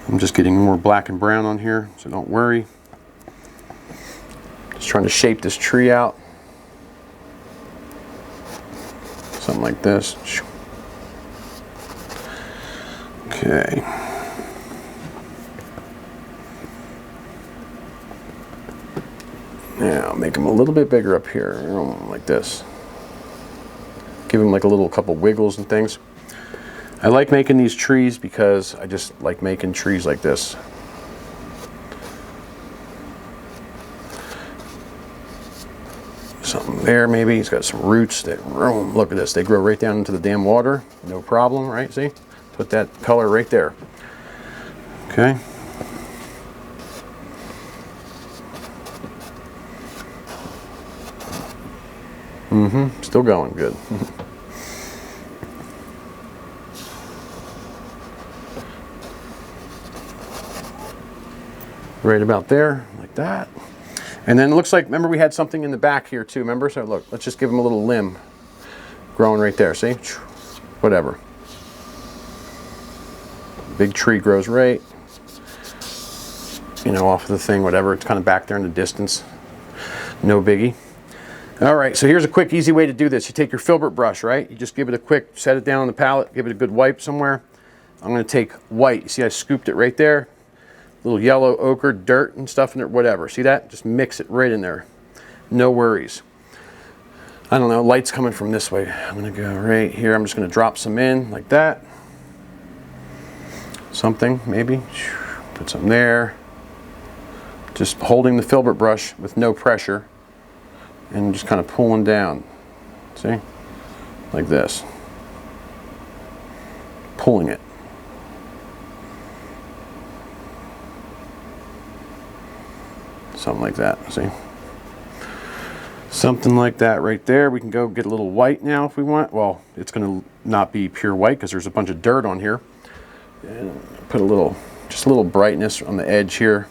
I'm just getting more black and brown on here, so don't worry. Just trying to shape this tree out. Something like this. Okay. Now make them a little bit bigger up here, like this. Give them like a little couple wiggles and things. I like making these trees because I just like making trees like this. Something there maybe. He's got some roots that, look at this, they grow right down into the damn water. No problem, right? See? Put that color right there. Okay. Still going good. Right about there, like that. And then it looks like, remember we had something in the back here too, remember? So look, let's just give him a little limb growing right there, see? Whatever. Big tree grows right, you know, off of the thing, whatever. It's kind of back there in the distance. No biggie. All right, so here's a quick, easy way to do this. You take your filbert brush, right? You just give it a quick, set it down on the palette, give it a good wipe somewhere. I'm gonna take white. You see I scooped it right there? Little yellow ochre, dirt and stuff in there, whatever. See that? Just mix it right in there. No worries. I don't know, light's coming from this way. I'm gonna go right here. I'm just gonna drop some in like that. Something, maybe. Put some there. Just holding the filbert brush with no pressure and just kind of pulling down. See? Like this. Pulling it. Something like that, see? Something like that right there. We can go get a little white now if we want. Well, it's gonna not be pure white because there's a bunch of dirt on here. And put a little, just a little brightness on the edge here.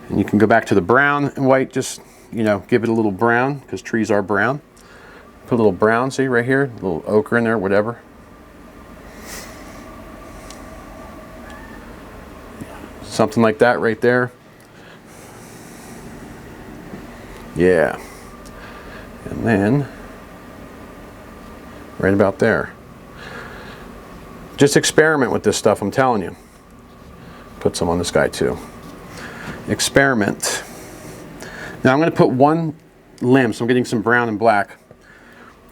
And you can go back to the brown and white, just, you know, give it a little brown because trees are brown. Put a little brown, see right here, a little ochre in there, whatever. Something like that right there. Yeah. And then, right about there. Just experiment with this stuff, I'm telling you. Put some on this guy too. Experiment. Now I'm going to put one limb, so I'm getting some brown and black.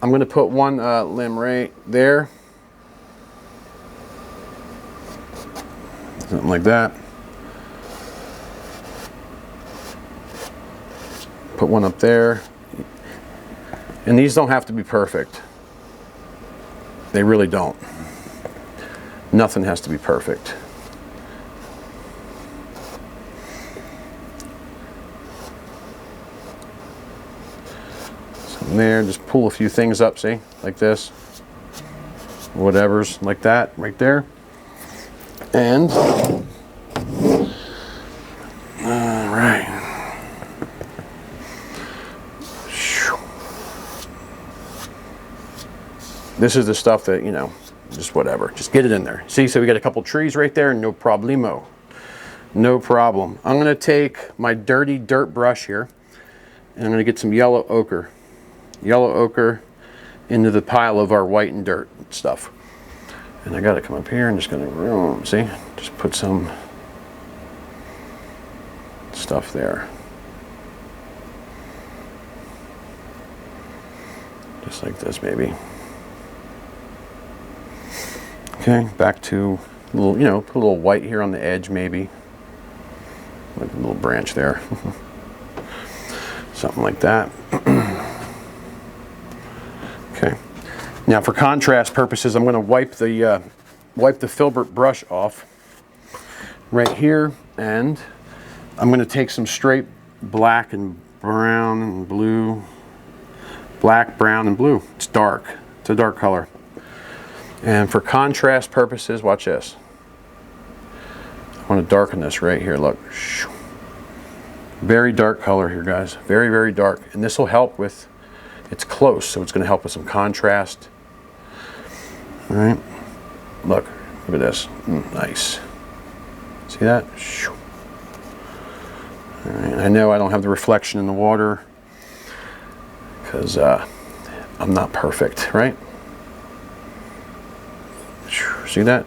I'm going to put one limb right there. Something like that. Put one up there. And these don't have to be perfect. They really don't. Nothing has to be perfect. So there, just pull a few things up, see? Like this. Whatever's like that, right there. And, alright. This is the stuff that, you know, just whatever. Just get it in there. See, so we got a couple trees right there, no problemo. No problem. I'm going to take my dirty dirt brush here, and I'm going to get some yellow ochre. Yellow ochre into the pile of our white and dirt stuff. And I got to come up here and just going to, see, just put some stuff there. Just like this, maybe. Okay, back to a little, you know, put a little white here on the edge maybe. Like a little branch there. Something like that. Now for contrast purposes, I'm going to wipe the filbert brush off right here, and I'm going to take some straight black and brown and blue. Black, brown, and blue. It's dark. It's a dark color. And for contrast purposes, watch this. I want to darken this right here. Look. Very dark color here, guys. Very, very dark. And this will help with, it's close, so it's going to help with some contrast. All right. Look at this. Nice. See that? All right. I know I don't have the reflection in the water because I'm not perfect, right? See that?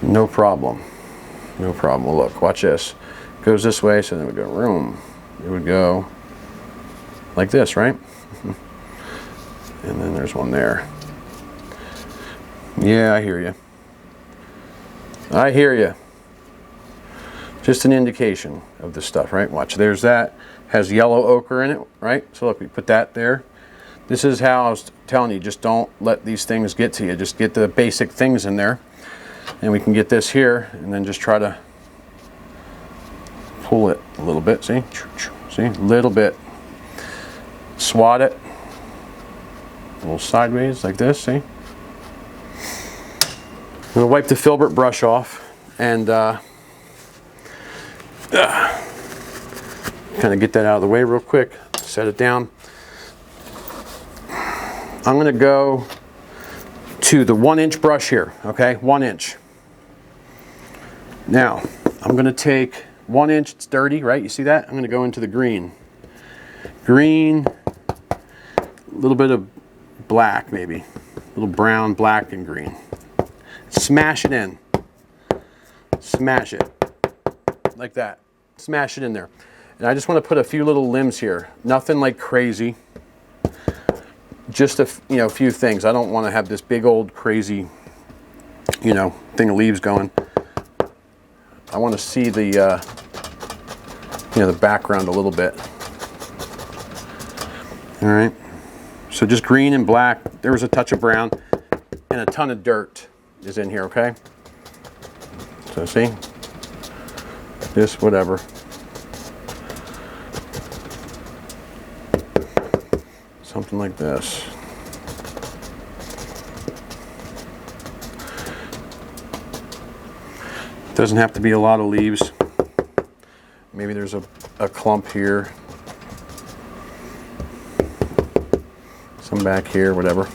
No problem. No problem. Well, look, watch this. It goes this way, so then it would go room. It would go like this, right? And then there's one there. Yeah, I hear you. I hear you. Just an indication of the stuff, right? Watch, there's that. Has yellow ochre in it, right? So look, we put that there. This is how I was telling you, just don't let these things get to you. Just get the basic things in there. And we can get this here, and then just try to pull it a little bit, see? See, a little bit. Swat it. A little sideways, like this, see? I'm gonna wipe the filbert brush off, and kind of get that out of the way real quick. Set it down. I'm going to go to the 1-inch brush here, okay? 1 inch. Now, I'm going to take 1 inch, it's dirty, right? You see that? I'm going to go into the green. Green, a little bit of black maybe. A little brown, black, and green. Smash it in. Smash it. Like that. Smash it in there. And I just want to put a few little limbs here. Nothing like crazy. Just a few things. I don't want to have this big old crazy, thing of leaves going. I want to see the, the background a little bit. All right. So just green and black. There was a touch of brown, and a ton of dirt is in here. Okay. So see, this whatever. Something like this. Doesn't have to be a lot of leaves. Maybe there's a clump here. Some back here, whatever.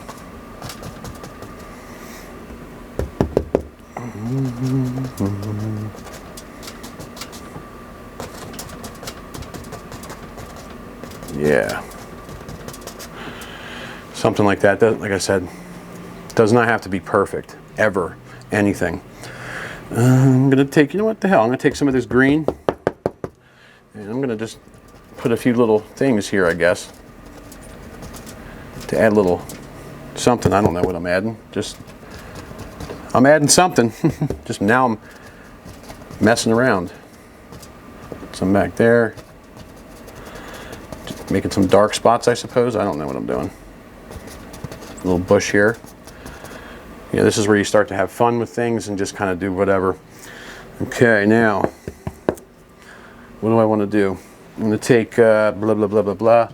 Yeah. Something like that. Like I said, does not have to be perfect, ever, anything. I'm going to take, what the hell, I'm going to take some of this green, and I'm going to just put a few little things here, I guess, to add a little something. I don't know what I'm adding. I'm adding something. Just now I'm messing around. Some back there. Just making some dark spots, I suppose. I don't know what I'm doing. A little bush here. Yeah, this is where you start to have fun with things and just kind of do whatever. Okay, now, what do I want to do? I'm going to take blah, blah, blah, blah, blah.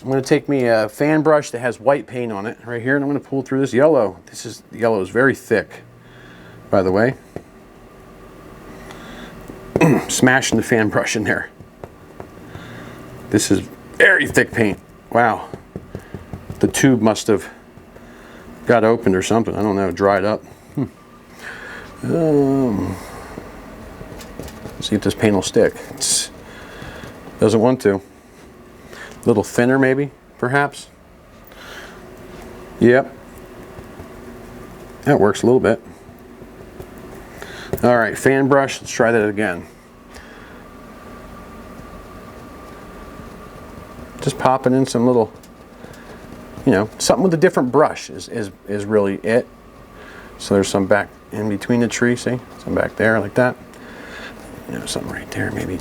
I'm going to take me a fan brush that has white paint on it right here, and I'm going to pull through this yellow. The yellow is very thick, by the way. Smashing the fan brush in there. This is very thick paint. Wow. The tube must have got opened or something. I don't know, dried up. See if this paint will stick. It doesn't want to. A little thinner maybe, perhaps. Yep. That works a little bit. All right, fan brush, let's try that again. Just popping in some little, something with a different brush is really it. So there's some back in between the tree, see? Some back there like that. Something right there, maybe.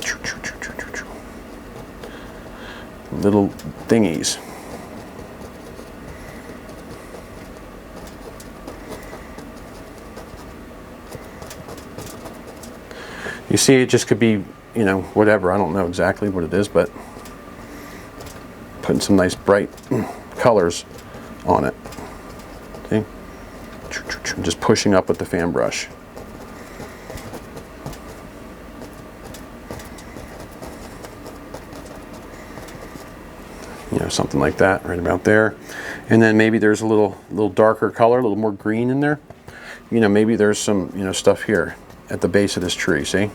Little thingies. You see, it just could be, you know, whatever. I don't know exactly what it is, but putting some nice bright colors on it. See? Just pushing up with the fan brush. You know, something like that, right about there. And then maybe there's a little darker color, a little more green in there. You know, maybe there's some, you know, stuff here at the base of this tree, see? A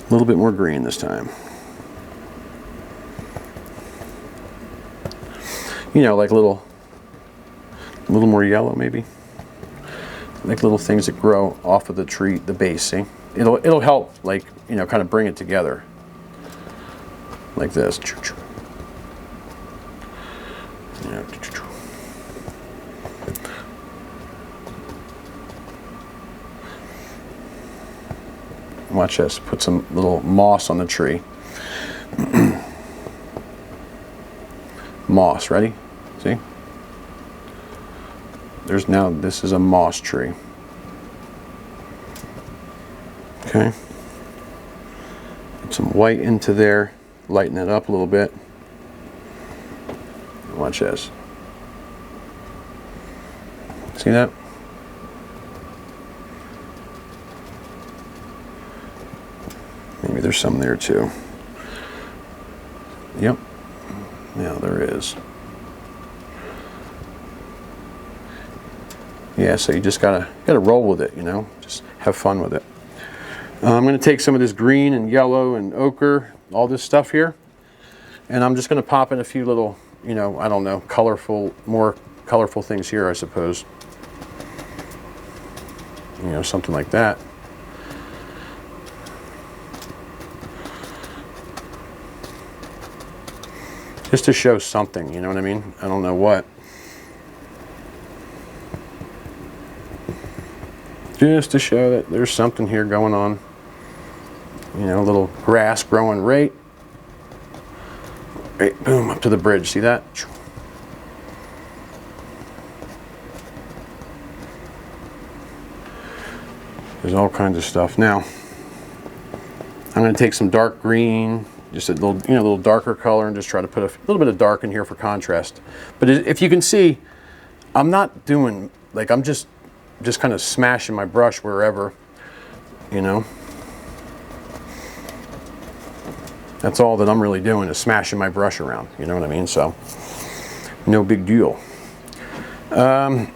little bit more green this time. You know, like a little more yellow maybe. Like little things that grow off of the tree, the base, see? It'll help, like, you know, kind of bring it together. Like this. Yeah. Watch this. Put some little moss on the tree. Moss, ready? See? There's now, this is a moss tree. Okay. Put some white into there. Lighten it up a little bit. Watch this. See that? Maybe there's some there too. Yep. Yeah, there is. Yeah, so you just gotta roll with it, you know. Just have fun with it. I'm gonna take some of this green and yellow and ochre, all this stuff here, and I'm just gonna pop in a few little, you know, I don't know, more colorful things here, I suppose. You know, something like that. Just to show something, you know what I mean? I don't know what. Just to show that there's something here going on. You know, a little grass growing right, boom, up to the bridge. See that? There's all kinds of stuff. Now, I'm going to take some dark green, just a little, you know, a little darker color, and just try to put a little bit of dark in here for contrast. But if you can see, I'm not doing, like, I'm just kind of smashing my brush wherever, you know. That's all that I'm really doing, is smashing my brush around, you know what I mean? So, no big deal. I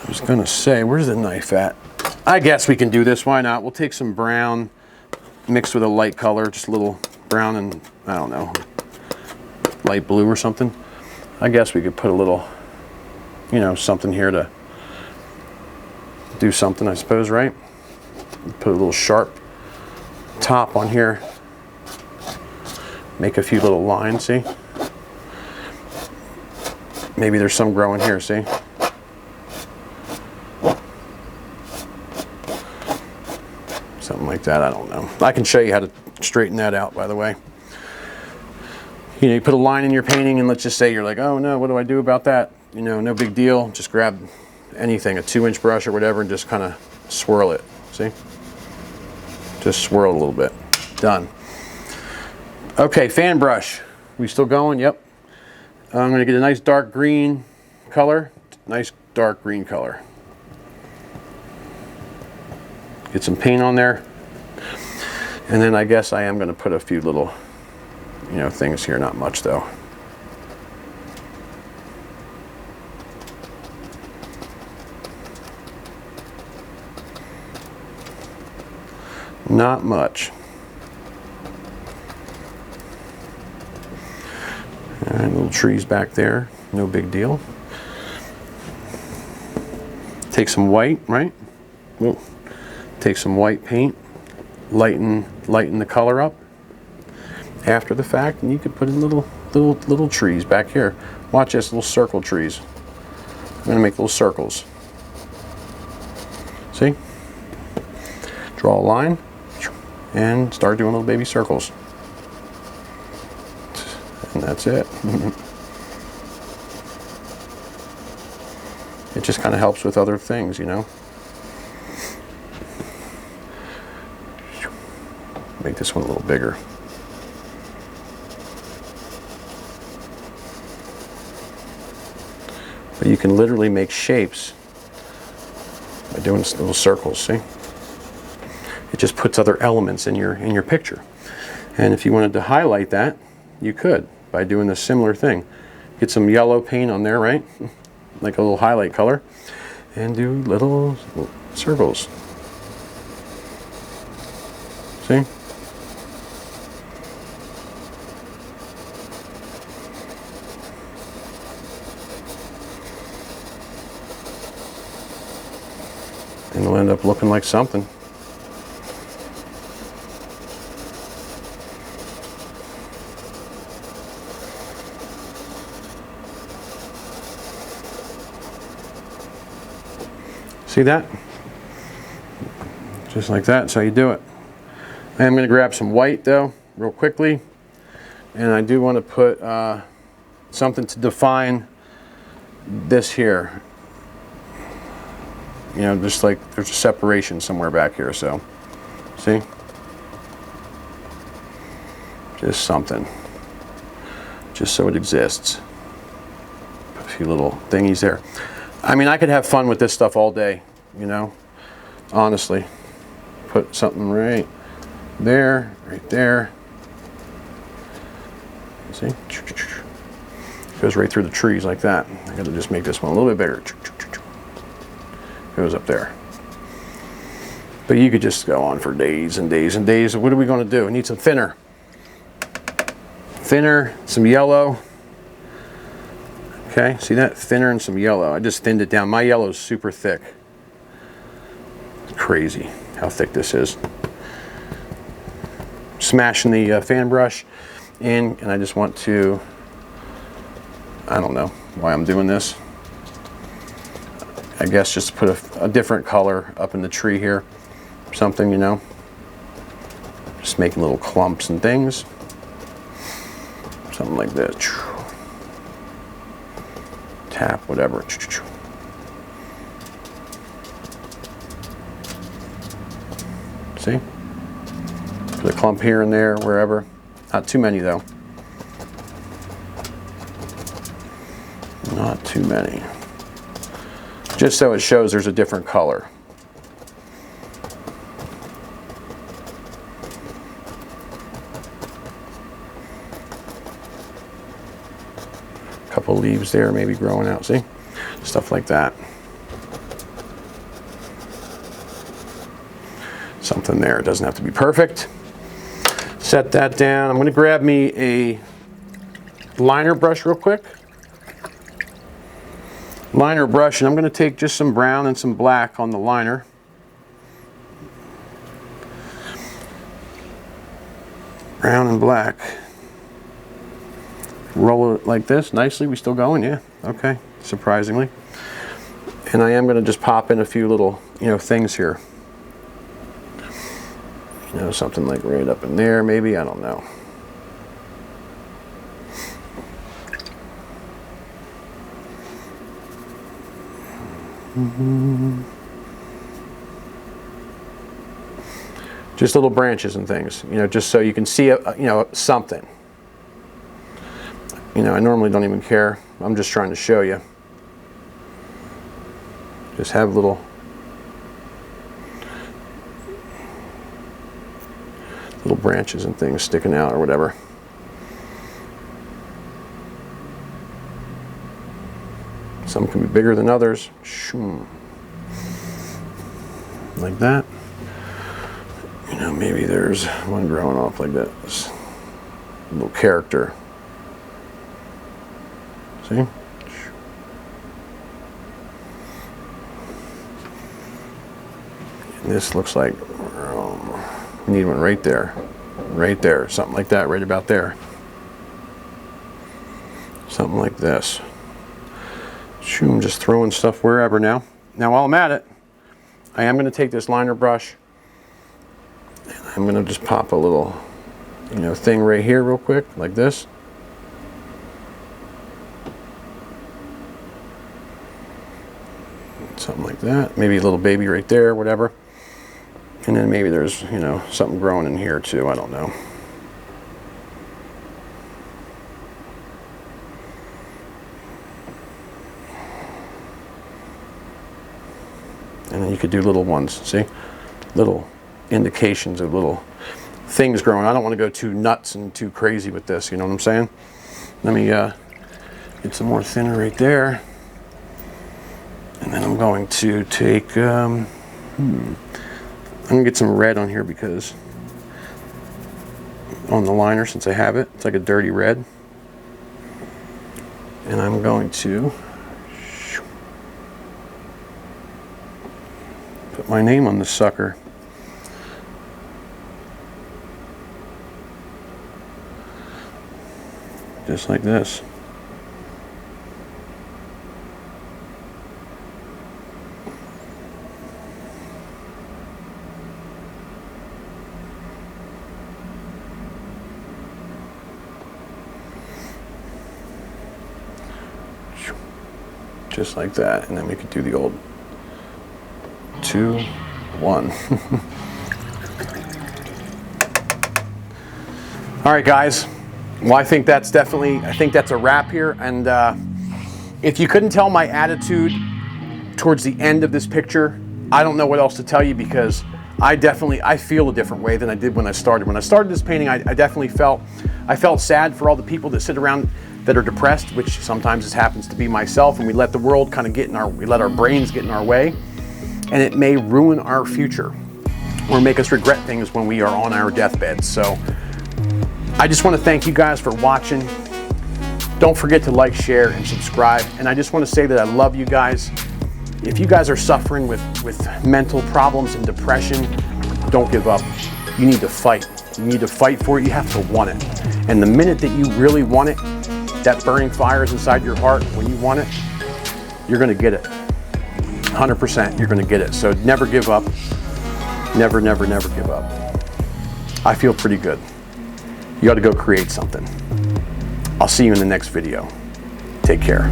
was gonna say, where's the knife at? I guess we can do this, why not? We'll take some brown mixed with a light color, just a little brown and, I don't know, light blue or something. I guess we could put a little, you know, something here to do something, I suppose, right? Put a little sharp top on here. Make a few little lines, see? Maybe there's some growing here, see? Something like that, I don't know. I can show you how to straighten that out, by the way. You know, you put a line in your painting, and let's just say you're like, oh no, what do I do about that? You know, no big deal. Just grab anything, a 2-inch brush or whatever, and just kind of swirl it, see? Just swirl it a little bit. Done. Okay, fan brush. We still going? Yep. I'm going to get a nice dark green color. Nice dark green color. Get some paint on there. And then I guess I am going to put a few little, you know, things here. Not much though. Not much. All right, little trees back there, no big deal. Take some white, right? Whoa. Take some white paint, lighten the color up after the fact, and you could put in little trees back here. Watch this, little circle trees. I'm gonna make little circles. See? Draw a line and start doing little baby circles. And that's it. It just kind of helps with other things, you know. Make this one a little bigger. But you can literally make shapes by doing little circles, see? It just puts other elements in your picture. And if you wanted to highlight that, you could by doing a similar thing. Get some yellow paint on there, right? Like a little highlight color, and do little circles. See? And it'll end up looking like something. See that? Just like that, that's how you do it. I'm going to grab some white though, real quickly. And I do want to put something to define this here. You know, just like there's a separation somewhere back here, so. See? Just something. Just so it exists. Put a few little thingies there. I mean, I could have fun with this stuff all day, you know, honestly. Put something right there, right there. See? Goes right through the trees like that. I gotta just make this one a little bit bigger. Goes up there. But you could just go on for days and days and days. What are we gonna do? We need some thinner. Thinner, some yellow. Okay, see that? Thinner and some yellow. I just thinned it down. My yellow is super thick. It's crazy how thick this is. Smashing the fan brush in, and I just want to, I don't know why I'm doing this. I guess just put a different color up in the tree here. Something, you know. Just making little clumps and things. Something like this. Tap, whatever. See? Put a clump here and there, wherever. Not too many though. Not too many. Just so it shows there's a different color. Couple leaves there maybe growing out, see? Stuff like that. Something there. It doesn't have to be perfect. Set that down. I'm going to grab me a liner brush real quick. Liner brush, and I'm going to take just some brown and some black on the liner. Brown and black. Roll it like this nicely. We still going? Yeah. Okay. Surprisingly. And I am going to just pop in a few little, you know, things here. You know, something like right up in there, maybe. I don't know. Just little branches and things, you know, just so you can see, you know, something. You know, I normally don't even care. I'm just trying to show you. Just have little branches and things sticking out or whatever. Some can be bigger than others. Like that. You know, maybe there's one growing off like this. A little character. See? And this looks like we need one right there, something like that, right about there. Something like this. I'm just throwing stuff wherever now. Now while I'm at it, I am going to take this liner brush and I'm going to just pop a little, you know, thing right here real quick, like this. Something like that. Maybe a little baby right there, whatever. And then maybe there's, you know, something growing in here too, I don't know. And then you could do little ones, see? Little indications of little things growing. I don't want to go too nuts and too crazy with this, you know what I'm saying? Let me get some more thinner right there. And then I'm going to take, I'm going to get some red on here because on the liner, since I have it, it's like a dirty red. And I'm going to put my name on this sucker. Just like this. Just like that, and then we could do the old 2, 1. All right, guys. Well, I think that's a wrap here. And if you couldn't tell my attitude towards the end of this picture, I don't know what else to tell you, because I feel a different way than I did when I started. When I started this painting, I definitely felt sad for all the people that sit around that are depressed, which sometimes happens to be myself, and we let the world kind of we let our brains get in our way, and it may ruin our future or make us regret things when we are on our deathbeds. So I just want to thank you guys for watching. Don't forget to like, share, and subscribe. And I just want to say that I love you guys. If you guys are suffering with mental problems and depression, don't give up. You need to fight. You need to fight for it. You have to want it. And the minute that you really want it, that burning fire is inside your heart. When you want it, you're going to get it. 100%, you're going to get it. So never give up. Never, never, never give up. I feel pretty good. You ought to go create something. I'll see you in the next video. Take care.